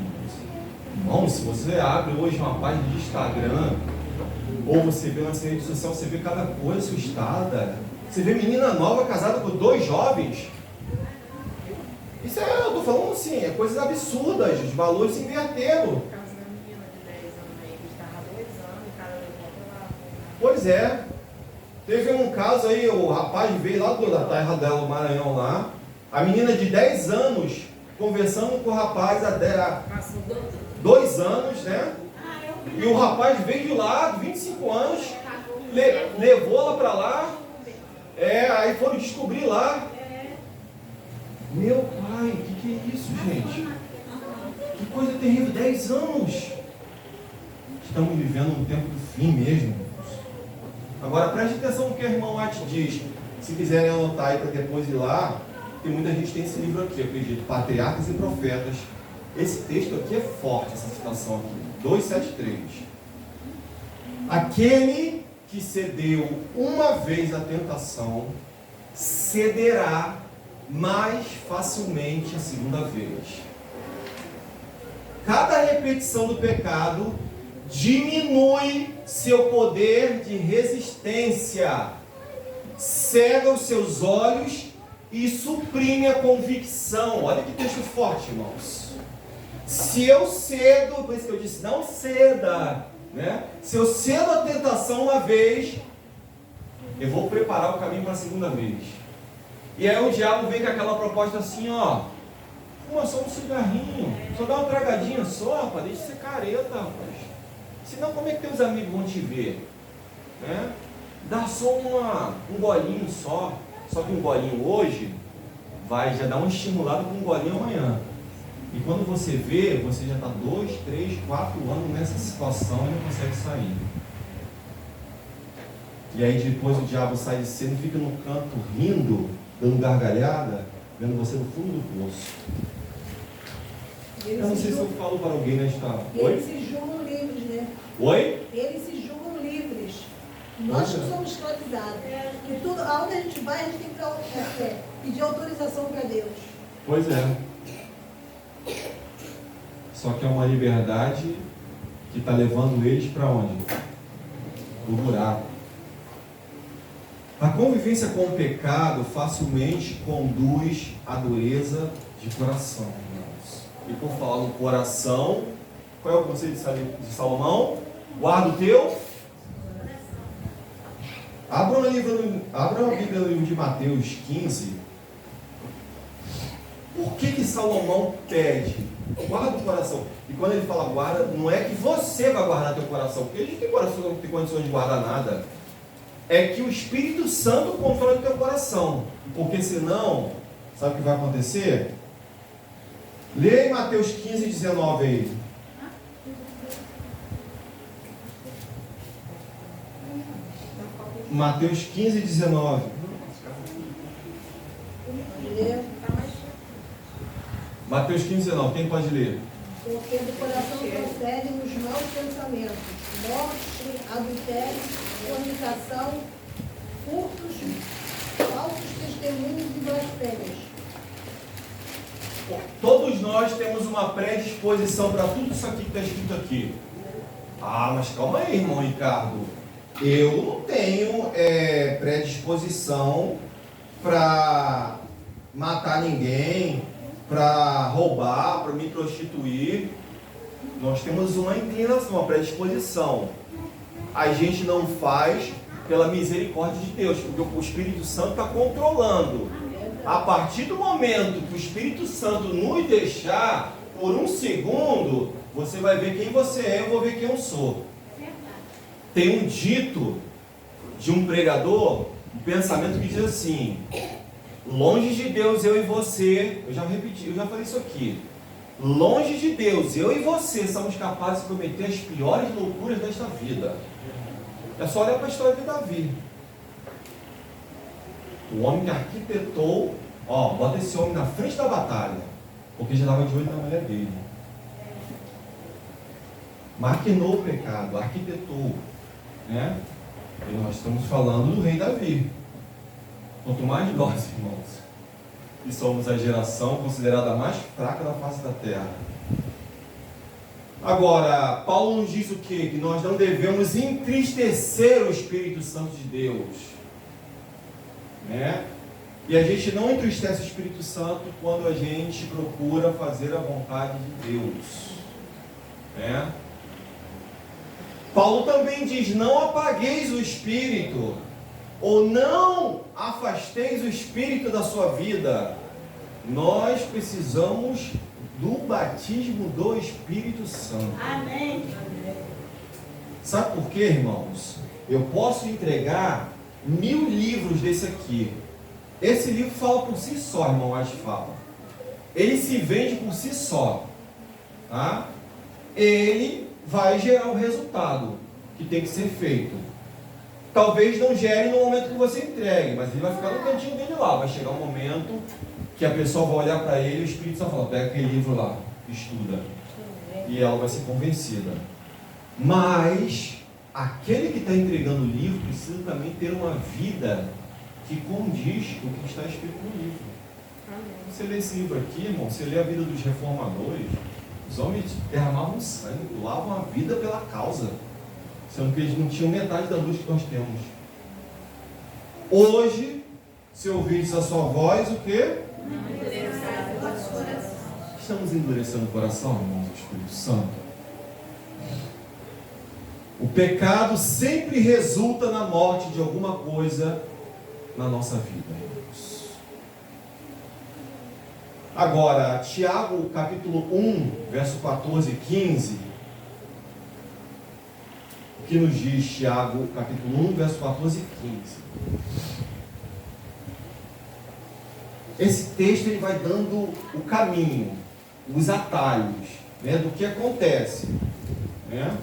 Irmão, se você abre hoje uma página de Instagram, ou você vê na rede social, você vê cada coisa assustada, você vê menina nova casada com 2 jovens, isso eu estou falando assim, é coisas absurdas, os valores se inverteram. Pois é, teve um caso aí, o rapaz veio lá da terra dela, do Maranhão lá, a menina de 10 anos, conversando com o rapaz há 2 anos, né? E o rapaz veio de lá, 25 anos, levou ela para lá, aí foram descobrir lá. Meu pai, o que é isso, gente? Que coisa terrível, 10 anos! Estamos vivendo um tempo do fim mesmo. Agora preste atenção no que a irmã White diz. Se quiserem anotar aí para depois ir lá, tem muita gente que tem esse livro aqui, eu acredito, Patriarcas e Profetas. Esse texto aqui é forte, essa citação aqui, 2:7-3. Aquele que cedeu uma vez à tentação, cederá mais facilmente a segunda vez. Cada repetição do pecado diminui seu poder de resistência, cega os seus olhos e suprime a convicção. Olha que texto forte, irmãos. Se eu cedo, por isso que eu disse, não ceda, né? Se eu cedo a tentação uma vez, eu vou preparar o caminho para a segunda vez. E aí o diabo vem com aquela proposta assim, fuma só um cigarrinho, só dá uma tragadinha só, rapaz, deixa de ser careta, rapaz. Senão como é que teus amigos vão te ver? Né? dá só um golinho só que um golinho hoje vai já dar um estimulado com um golinho amanhã. E quando você vê, você já está 2, 3, 4 anos nessa situação e não consegue sair. E aí depois o diabo sai de cena e fica no canto rindo, dando gargalhada, vendo você no fundo do poço. Eu não sei se eu falo para alguém nesta... Oi? Eles se julgam livres, né? Oi? Eles se julgam livres. Nós que somos escravizados. E tudo, aonde a gente vai, a gente tem que pedir autorização para Deus. Pois é. Só que é uma liberdade que está levando eles para onde? O buraco. A convivência com o pecado facilmente conduz à dureza de coração, irmãos. E por falar no coração, qual é o conselho de Salomão? Guarda o teu. Abra a Bíblia no livro de Mateus 15. Por que Salomão pede? Guarda o coração. E quando ele fala guarda, não é que você vai guardar teu coração, porque a gente tem coração, não tem condições de guardar nada. É que o Espírito Santo controla o teu coração. Porque senão, sabe o que vai acontecer? Leia em Mateus 15, 19 aí. Mateus 15, 19. Mateus 15, 19. Quem pode ler? Porque do coração procedem os maus pensamentos, morte, adultério, fornicação, furtos, falsos testemunhos e blasfêmias. Todos nós temos uma predisposição para tudo isso aqui que está escrito aqui. Ah, mas calma aí, irmão Ricardo. Eu não tenho predisposição para matar ninguém, para roubar, para me prostituir. Nós temos uma inclinação, uma predisposição. A gente não faz pela misericórdia de Deus, porque o Espírito Santo está controlando. A partir do momento que o Espírito Santo nos deixar, por um segundo, você vai ver quem você é, eu vou ver quem eu sou. Tem um dito de um pregador, um pensamento que diz assim: longe de Deus, eu e você, eu já repeti, eu já falei isso aqui. Longe de Deus, eu e você somos capazes de cometer as piores loucuras desta vida. É só olhar para a história de Davi. O homem que arquitetou, bota esse homem na frente da batalha, porque já estava de olho na mulher dele. Maquinou o pecado, arquitetou, né? E nós estamos falando do rei Davi. Quanto mais nós, irmãos, e somos a geração considerada mais fraca da face da terra. Agora, Paulo nos diz o quê? Que nós não devemos entristecer o Espírito Santo de Deus, né? E a gente não entristece o Espírito Santo quando a gente procura fazer a vontade de Deus, né? Paulo também diz: não apagueis o Espírito, ou não afasteis o Espírito da sua vida. Nós precisamos do batismo do Espírito Santo. Amém. Sabe por quê, irmãos? Eu posso entregar 1000 livros desse aqui. Esse livro fala por si só, irmão, acho que fala. Ele se vende por si só, tá? Ele vai gerar o resultado que tem que ser feito. Talvez não gere no momento que você entregue, mas ele vai ficar no cantinho dele lá. Vai chegar um momento que a pessoa vai olhar para ele e o Espírito Santo fala: pega aquele livro lá, estuda. E ela vai ser convencida. Mas aquele que está entregando o livro precisa também ter uma vida que condiz com o que está escrito no livro. Você lê esse livro aqui, irmão, você lê a vida dos reformadores, os homens derramavam sangue, doavam a vida pela causa, sendo que eles não tinham metade da luz que nós temos. Hoje, se ouvirdes a sua voz, o quê? Estamos endurecendo o coração, irmãos, do Espírito Santo. O pecado sempre resulta na morte de alguma coisa na nossa vida, irmãos. Agora, Tiago, capítulo 1, verso 14 e 15. O que nos diz Tiago, capítulo 1, verso 14 e 15. Esse texto ele vai dando o caminho, os atalhos, né, do que acontece, né?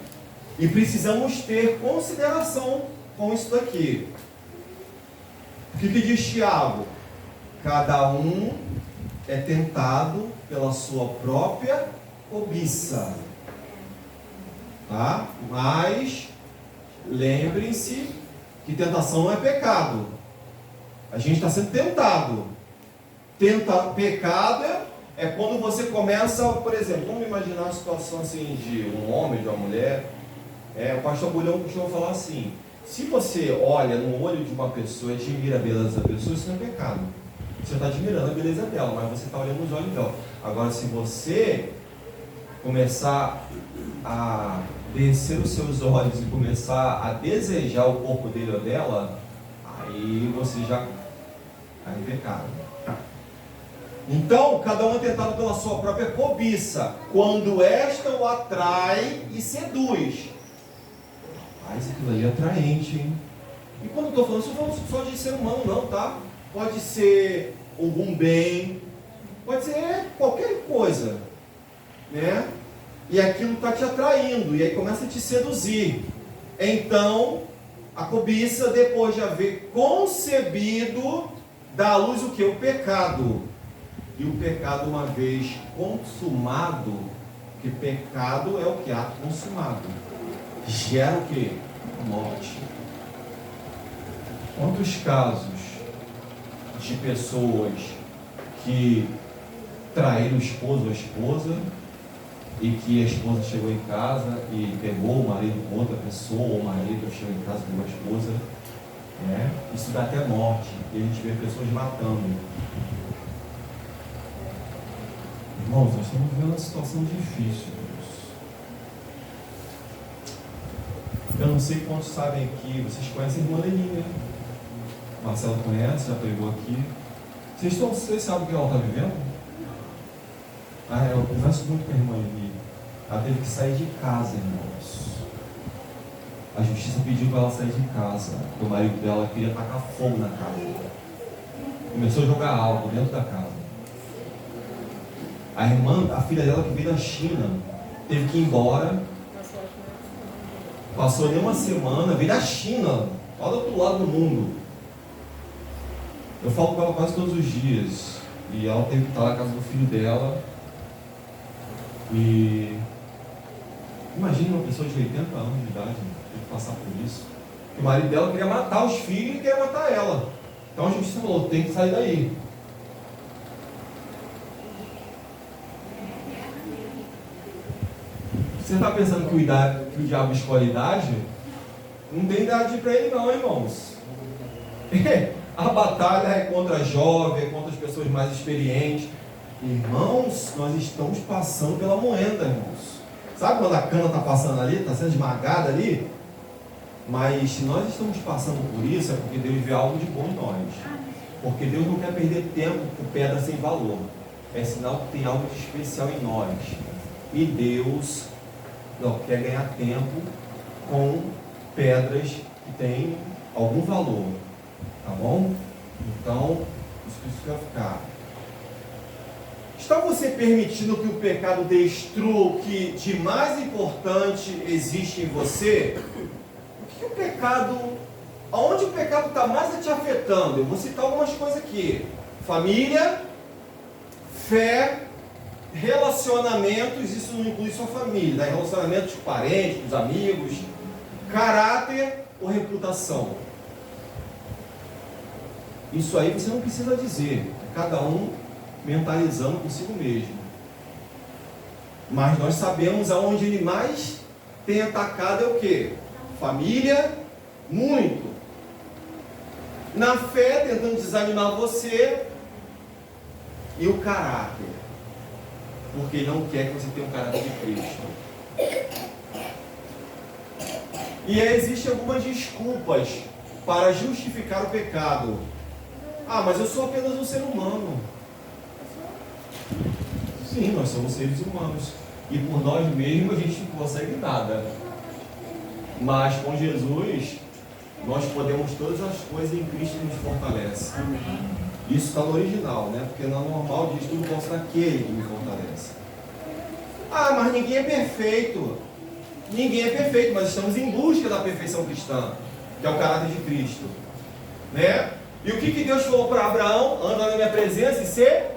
E precisamos ter consideração com isso daqui. O que diz Tiago? Cada um é tentado pela sua própria cobiça, tá? Mas lembrem-se que tentação não é pecado. A gente está sendo tentado. Pecado é quando você começa, por exemplo, vamos imaginar uma situação assim de um homem, de uma mulher. O pastor Bulhão costuma falar assim: se você olha no olho de uma pessoa e admira a beleza da pessoa, isso não é pecado. Você está admirando a beleza dela, mas você está olhando nos olhos dela. Agora, se você começar a descer os seus olhos e começar a desejar o corpo dele ou dela, aí você já cai em pecado. Então, cada um é tentado pela sua própria cobiça, quando esta o atrai e seduz. Isso aquilo ali é atraente, hein? E quando eu estou falando, não estou falando só de ser humano não, tá? Pode ser algum bem, pode ser qualquer coisa, né? E aquilo está te atraindo, e aí começa a te seduzir. Então, a cobiça, depois de haver concebido, dá à luz o que? O pecado. E o pecado, uma vez consumado, que pecado é o que? Ato consumado. Gera o que? Morte. Quantos casos de pessoas que traíram o esposo ou a esposa, e que a esposa chegou em casa e pegou o marido com outra pessoa, ou o marido chegou em casa e pegou a esposa, né? Isso dá até morte, e a gente vê pessoas matando. Irmãos, nós estamos vivendo uma situação difícil. Eu não sei quantos sabem aqui, vocês conhecem a irmã Leninha, né? Marcelo conhece, já pregou aqui. Vocês sabem o que ela está vivendo? Eu converso muito com a irmã Leninha. Ela teve que sair de casa, irmãos. A justiça pediu para ela sair de casa, porque o marido dela queria tacar fogo na casa. Começou a jogar álcool dentro da casa. A filha dela que veio da China, teve que ir embora. Passou nem uma semana, veio da China, lá do outro lado do mundo. Eu falo com ela quase todos os dias. E ela teve que estar na casa do filho dela. E imagina uma pessoa de 80 anos de idade ter que passar por isso. O marido dela queria matar os filhos e queria matar ela. Então a justiça falou, tem que sair daí. Você está pensando que o diabo escolhe idade? Não tem idade para ele não, irmãos. A batalha é contra jovem, é contra as pessoas mais experientes. Irmãos, nós estamos passando pela moenda, irmãos. Sabe quando a cana está passando ali, está sendo esmagada ali? Mas se nós estamos passando por isso, é porque Deus vê algo de bom em nós. Porque Deus não quer perder tempo com pedra sem valor. É sinal que tem algo de especial em nós. E Deus não quer ganhar tempo com pedras que têm algum valor. Tá bom? Então, isso precisa ficar. Está você permitindo que o pecado destrua o que de mais importante existe em você? O que o pecado... Aonde o pecado está mais te afetando? Eu vou citar algumas coisas aqui. Família, fé, relacionamentos, isso não inclui só família, né? Relacionamentos com parentes, com amigos, caráter ou reputação. Isso aí você não precisa dizer, cada um mentalizando consigo mesmo. Mas nós sabemos aonde ele mais tem atacado é o quê? Família, muito. Na fé, tentando desanimar você, e o caráter, porque ele não quer que você tenha um caráter de Cristo. E aí existem algumas desculpas para justificar o pecado. Mas eu sou apenas um ser humano. Sim, nós somos seres humanos. E por nós mesmos a gente não consegue nada. Mas com Jesus, nós podemos todas as coisas em Cristo que nos fortalece. Isso está no original, né? Porque na normal diz tudo posso naquele que me fortalece. Ah, mas ninguém é perfeito. Ninguém é perfeito, mas estamos em busca da perfeição cristã, que é o caráter de Cristo, né? E o que Deus falou para Abraão? Anda na minha presença e ser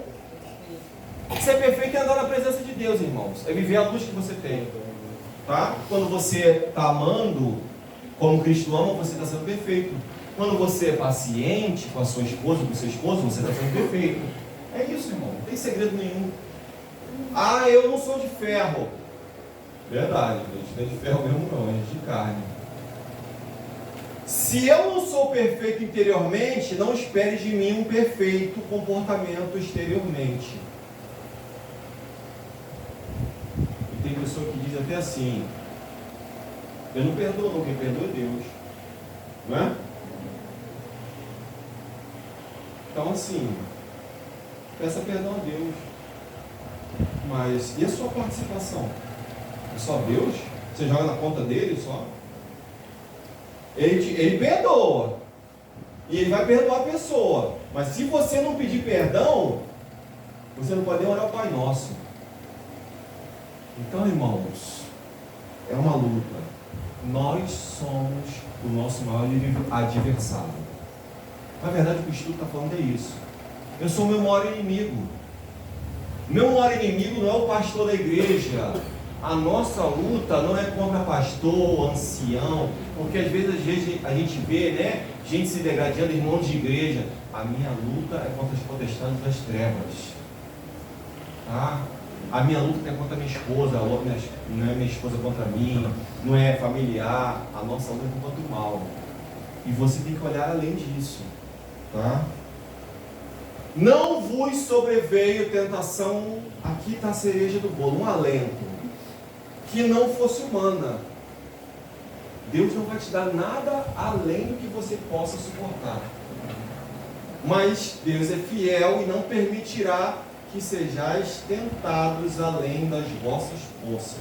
perfeito é andar na presença de Deus, irmãos. É viver a luz que você tem, tá? Quando você está amando como Cristo ama, você está sendo perfeito. Quando você é paciente com a sua esposa, com o seu esposo, você está sendo perfeito. É isso, irmão. Não tem segredo nenhum. Ah, eu não sou de ferro. Verdade, a gente não é de ferro mesmo não, a gente é de carne. Se eu não sou perfeito interiormente, não espere de mim um perfeito comportamento exteriormente. E tem pessoa que diz até assim: eu não perdoo não, quem perdoa é Deus. Não é? Então assim, peça perdão a Deus. Mas e a sua participação? É só Deus? Você joga na conta dele só? Ele perdoa. E ele vai perdoar a pessoa. Mas se você não pedir perdão, você não pode nem orar ao Pai Nosso. Então, irmãos, é uma luta. Nós somos o nosso maior adversário. Na verdade, o que o estudo está falando é isso. Eu sou o meu maior inimigo. Meu maior inimigo não é o pastor da igreja. A nossa luta não é contra pastor, ancião, porque às vezes a gente vê, né, gente se degradando, irmãos de igreja. A minha luta é contra os potestades das trevas. Tá? A minha luta é contra a minha esposa, não é minha esposa contra mim, não é familiar. A nossa luta é contra o mal. E você tem que olhar além disso. Tá? Não vos sobreveio tentação, aqui está a cereja do bolo, um alento, que não fosse humana. Deus não vai te dar nada além do que você possa suportar. Mas Deus é fiel e não permitirá que sejais tentados além das vossas forças.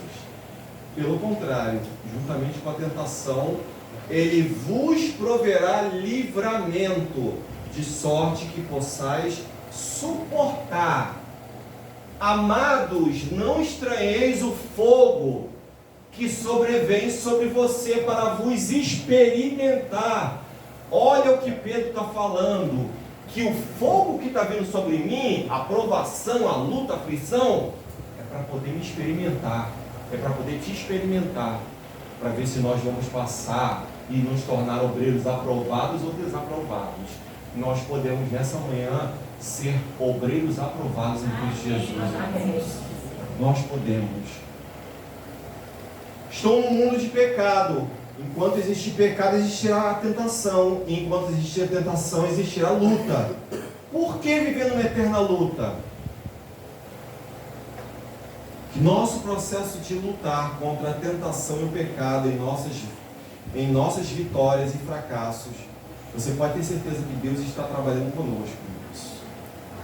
Pelo contrário, juntamente com a tentação, Ele vos proverá livramento, de sorte que possais suportar. Amados, não estranheis o fogo que sobrevém sobre você para vos experimentar. Olha o que Pedro está falando, que o fogo que está vindo sobre mim, a provação, a luta, a aflição, é para poder me experimentar, é para poder te experimentar, para ver se nós vamos passar e nos tornar obreiros aprovados ou desaprovados. Nós podemos nessa manhã ser obreiros aprovados em Cristo Jesus. Nós podemos. Estou num mundo de pecado. Enquanto existir pecado, existirá a tentação. E enquanto existir a tentação, existirá a luta. Por que viver numa eterna luta? Que nosso processo de lutar contra a tentação e o pecado em nossas vitórias e fracassos, você pode ter certeza que Deus está trabalhando conosco.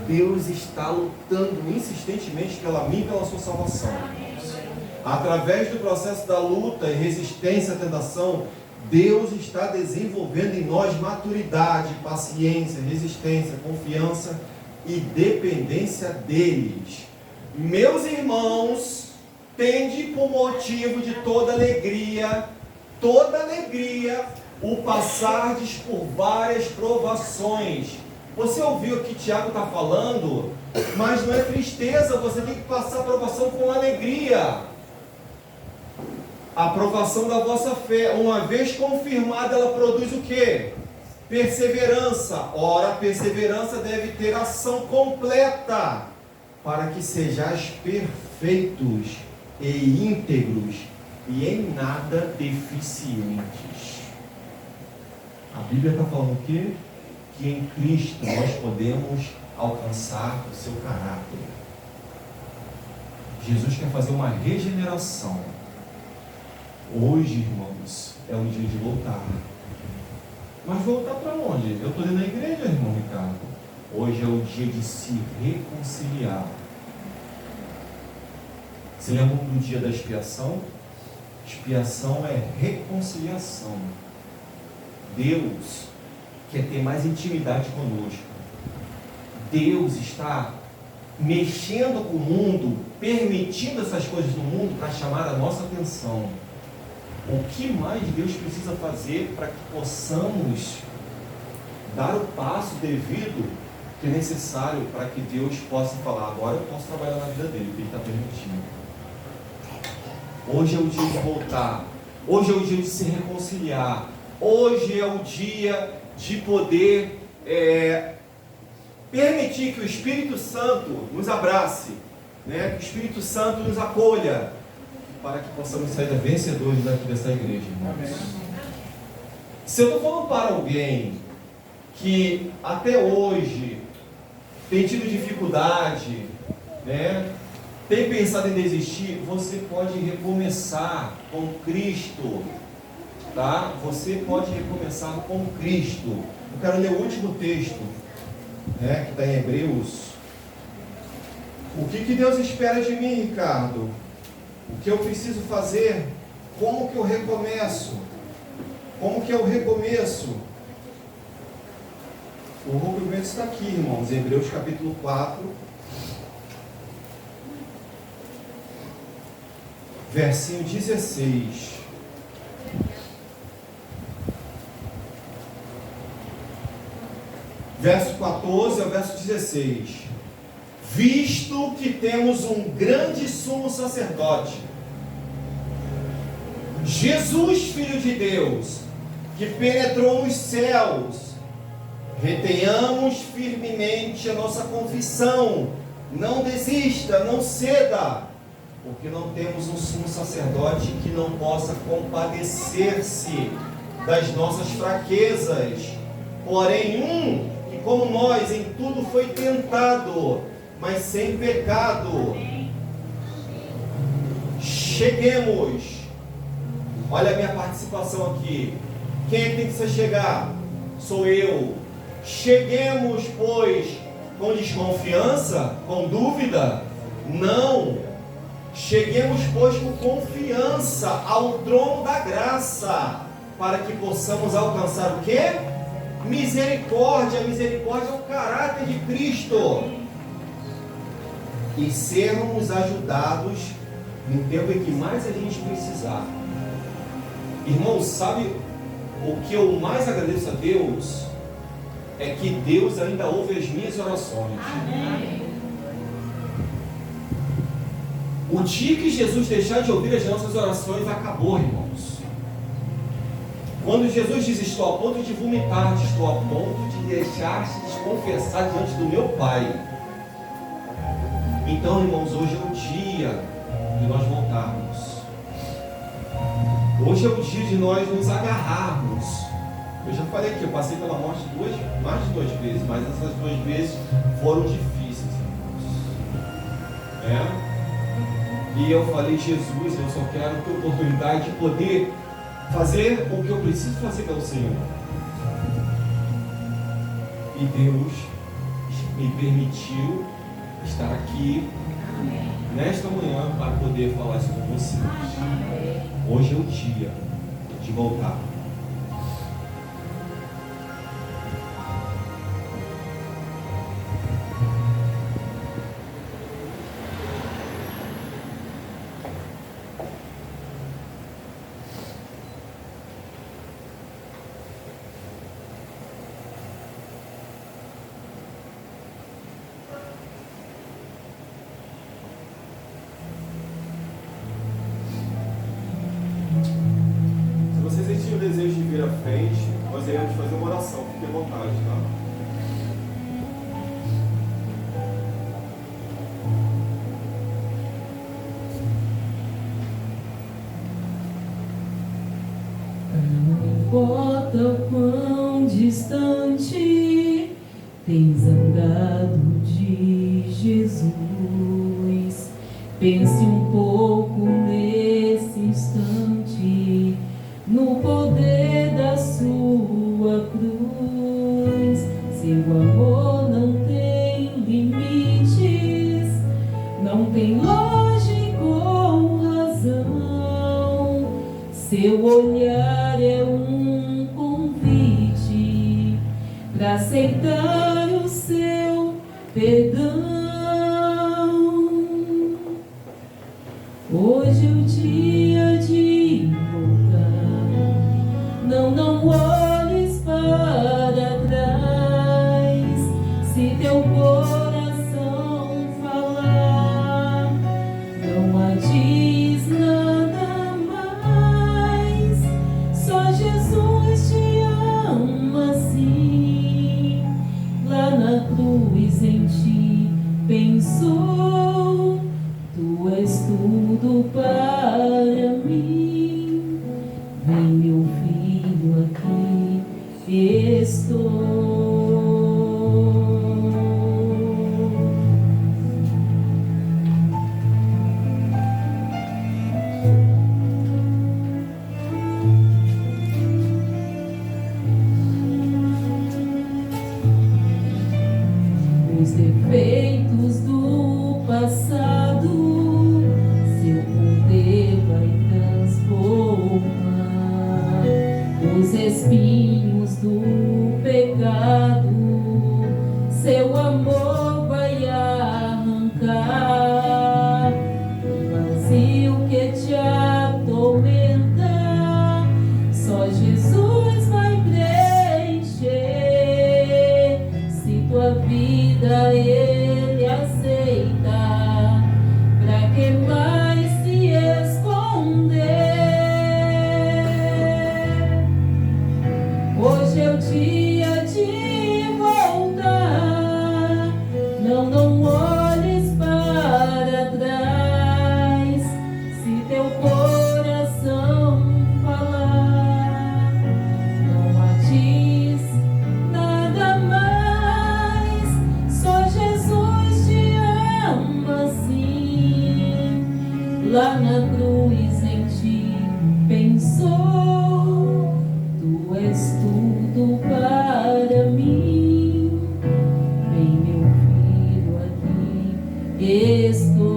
Deus está lutando insistentemente pela minha e pela sua salvação. Através do processo da luta e resistência à tentação, Deus está desenvolvendo em nós maturidade, paciência, resistência, confiança e dependência deles. Meus irmãos, tende por motivo de toda alegria, o passardes por várias provações. Você ouviu o que Tiago está falando? Mas não é tristeza, você tem que passar a provação com alegria. A provação da vossa fé, uma vez confirmada, ela produz o quê? Perseverança. Ora, a perseverança deve ter ação completa, para que sejais perfeitos e íntegros e em nada deficientes. A Bíblia está falando o quê? Que em Cristo nós podemos alcançar o seu caráter. Jesus quer fazer uma regeneração. Hoje, irmãos, é o dia de voltar. Mas voltar para onde? Eu estou dentro da igreja, irmão Ricardo. Hoje é o dia de se reconciliar. Se lembram do dia da expiação? Expiação é reconciliação. Deus quer ter mais intimidade conosco. Deus está mexendo com o mundo, permitindo essas coisas no mundo para chamar a nossa atenção. O que mais Deus precisa fazer para que possamos dar o passo devido que é necessário para que Deus possa falar, agora eu posso trabalhar na vida dele, porque ele está permitindo. Hoje é o dia de voltar. Hoje é o dia de se reconciliar. Hoje é o dia de poder permitir que o Espírito Santo nos abrace, né? Que o Espírito Santo nos acolha, para que possamos sair vencedores daqui dessa igreja, irmãos. Se eu estou falando para alguém que até hoje tem tido dificuldade, né? Tem pensado em desistir, você pode recomeçar com Cristo, tá? Você pode recomeçar com Cristo. Eu quero ler o último texto, né, que está em Hebreus. O que Deus espera de mim, Ricardo? O que eu preciso fazer? Como que eu recomeço? Como que eu recomeço? O recomendo está aqui, irmãos, em Hebreus capítulo 4, versinho 16. Verso 14 ao verso 16. Visto que temos um grande sumo sacerdote, Jesus, Filho de Deus, que penetrou nos céus, retenhamos firmemente a nossa confissão. Não desista, não ceda, porque não temos um sumo sacerdote que não possa compadecer-se das nossas fraquezas, porém que como nós em tudo foi tentado, mas sem pecado. Cheguemos. Olha a minha participação aqui. Quem é que tem que se chegar? Sou eu. Cheguemos, pois, com desconfiança, com dúvida? Não. Cheguemos, pois, com confiança ao trono da graça, para que possamos alcançar o quê? Misericórdia. Misericórdia é o caráter de Cristo. E sermos ajudados no tempo em que mais a gente precisar. Irmãos, sabe o que eu mais agradeço a Deus? É que Deus ainda ouve as minhas orações. Amém. O dia que Jesus deixar de ouvir as nossas orações, acabou, irmãos. Quando Jesus diz, estou a ponto de vomitar, estou a ponto de deixar-se desconfessar diante do meu Pai. Então, irmãos, hoje é o dia de nós voltarmos. Hoje é o dia de nós nos agarrarmos. Eu já falei que eu passei pela morte mais de 2 vezes, mas essas 2 vezes foram difíceis, irmãos. E eu falei, Jesus, eu só quero ter a oportunidade de poder fazer o que eu preciso fazer pelo Senhor. E Deus me permitiu estar aqui nesta manhã para poder falar isso com vocês. Hoje é o dia de voltar. O desejo de vir à frente, nós iremos fazer uma oração, fique à vontade, tá? Não importa o quão distante tens andado de Jesus, pense um pouco nesse instante no poder da sua cruz. Seu amor não tem limites, não tem lógica ou razão. aceitar o seu perdão. Hoje é o dia de voltar. Não olhes para trás. Se teu coração falar, não adies nada mais. Só Jesus te ama assim. Lá na cruz em ti pensou. Tu és tudo para mim. Vem, meu filho, aqui estou. Os defeitos do passado, seu poder vai transformar. Os espinhos do pecado, seu amor vai arrancar. O vazio que te atormenta, só Jesus vai preencher. Se tua vida Ele aceita, pra que mais se esconder? Hoje é o dia de voltar. Não olhes para trás. Se teu coração falar, não adies nada mais. Só Jesus te ama assim. Lá na cruz em ti pensou. Tu és tudo para mim. Vem, meu filho, aqui estou.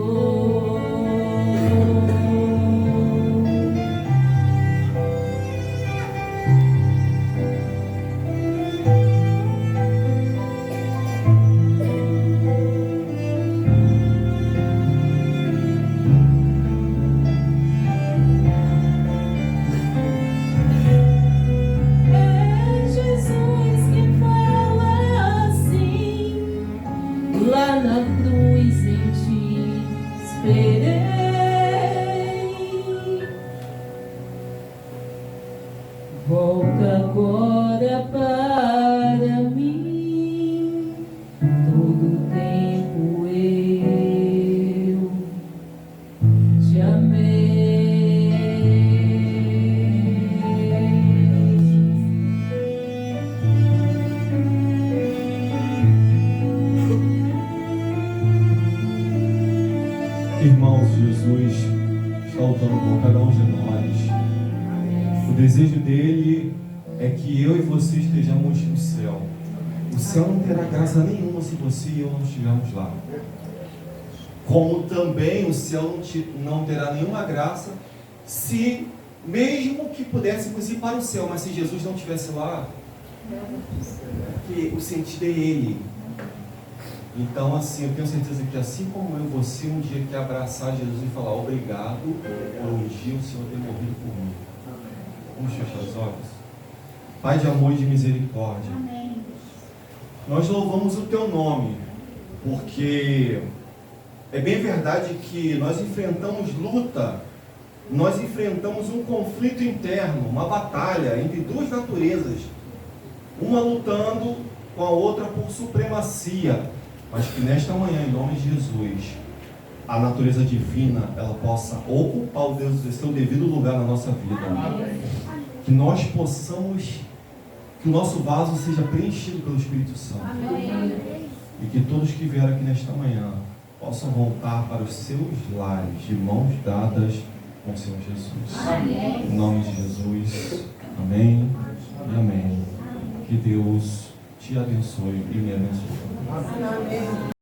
É Jesus que fala assim. Lá na cruz em ti esperei. Volta agora para mim. Todo tempo eu te Irmãos, Jesus está lutando por cada um de nós. O desejo dele é que eu e você estejamos no céu. O céu não terá graça nenhuma se você e eu não estivermos lá. Como também o céu não terá nenhuma graça se, mesmo que pudéssemos ir para o céu, mas se Jesus não estivesse lá, que o sentido é Ele. Então, assim, eu tenho certeza que assim como eu, você um dia quer abraçar Jesus e falar obrigado por um dia o Senhor ter morrido por mim. Vamos fechar os olhos? Pai de amor e de misericórdia, nós louvamos o Teu nome, porque é bem verdade que nós enfrentamos luta, nós enfrentamos um conflito interno, uma batalha entre duas naturezas, uma lutando com a outra por supremacia, mas que nesta manhã, em nome de Jesus, a natureza divina, ela possa ocupar o seu devido lugar na nossa vida. Que nós possamos, que o nosso vaso seja preenchido pelo Espírito Santo. E que todos que vieram aqui nesta manhã possam voltar para os seus lares, de mãos dadas com o Senhor Jesus. Em nome de Jesus. Amém e amém. Que Deus te abençoe e me abençoe. Amém.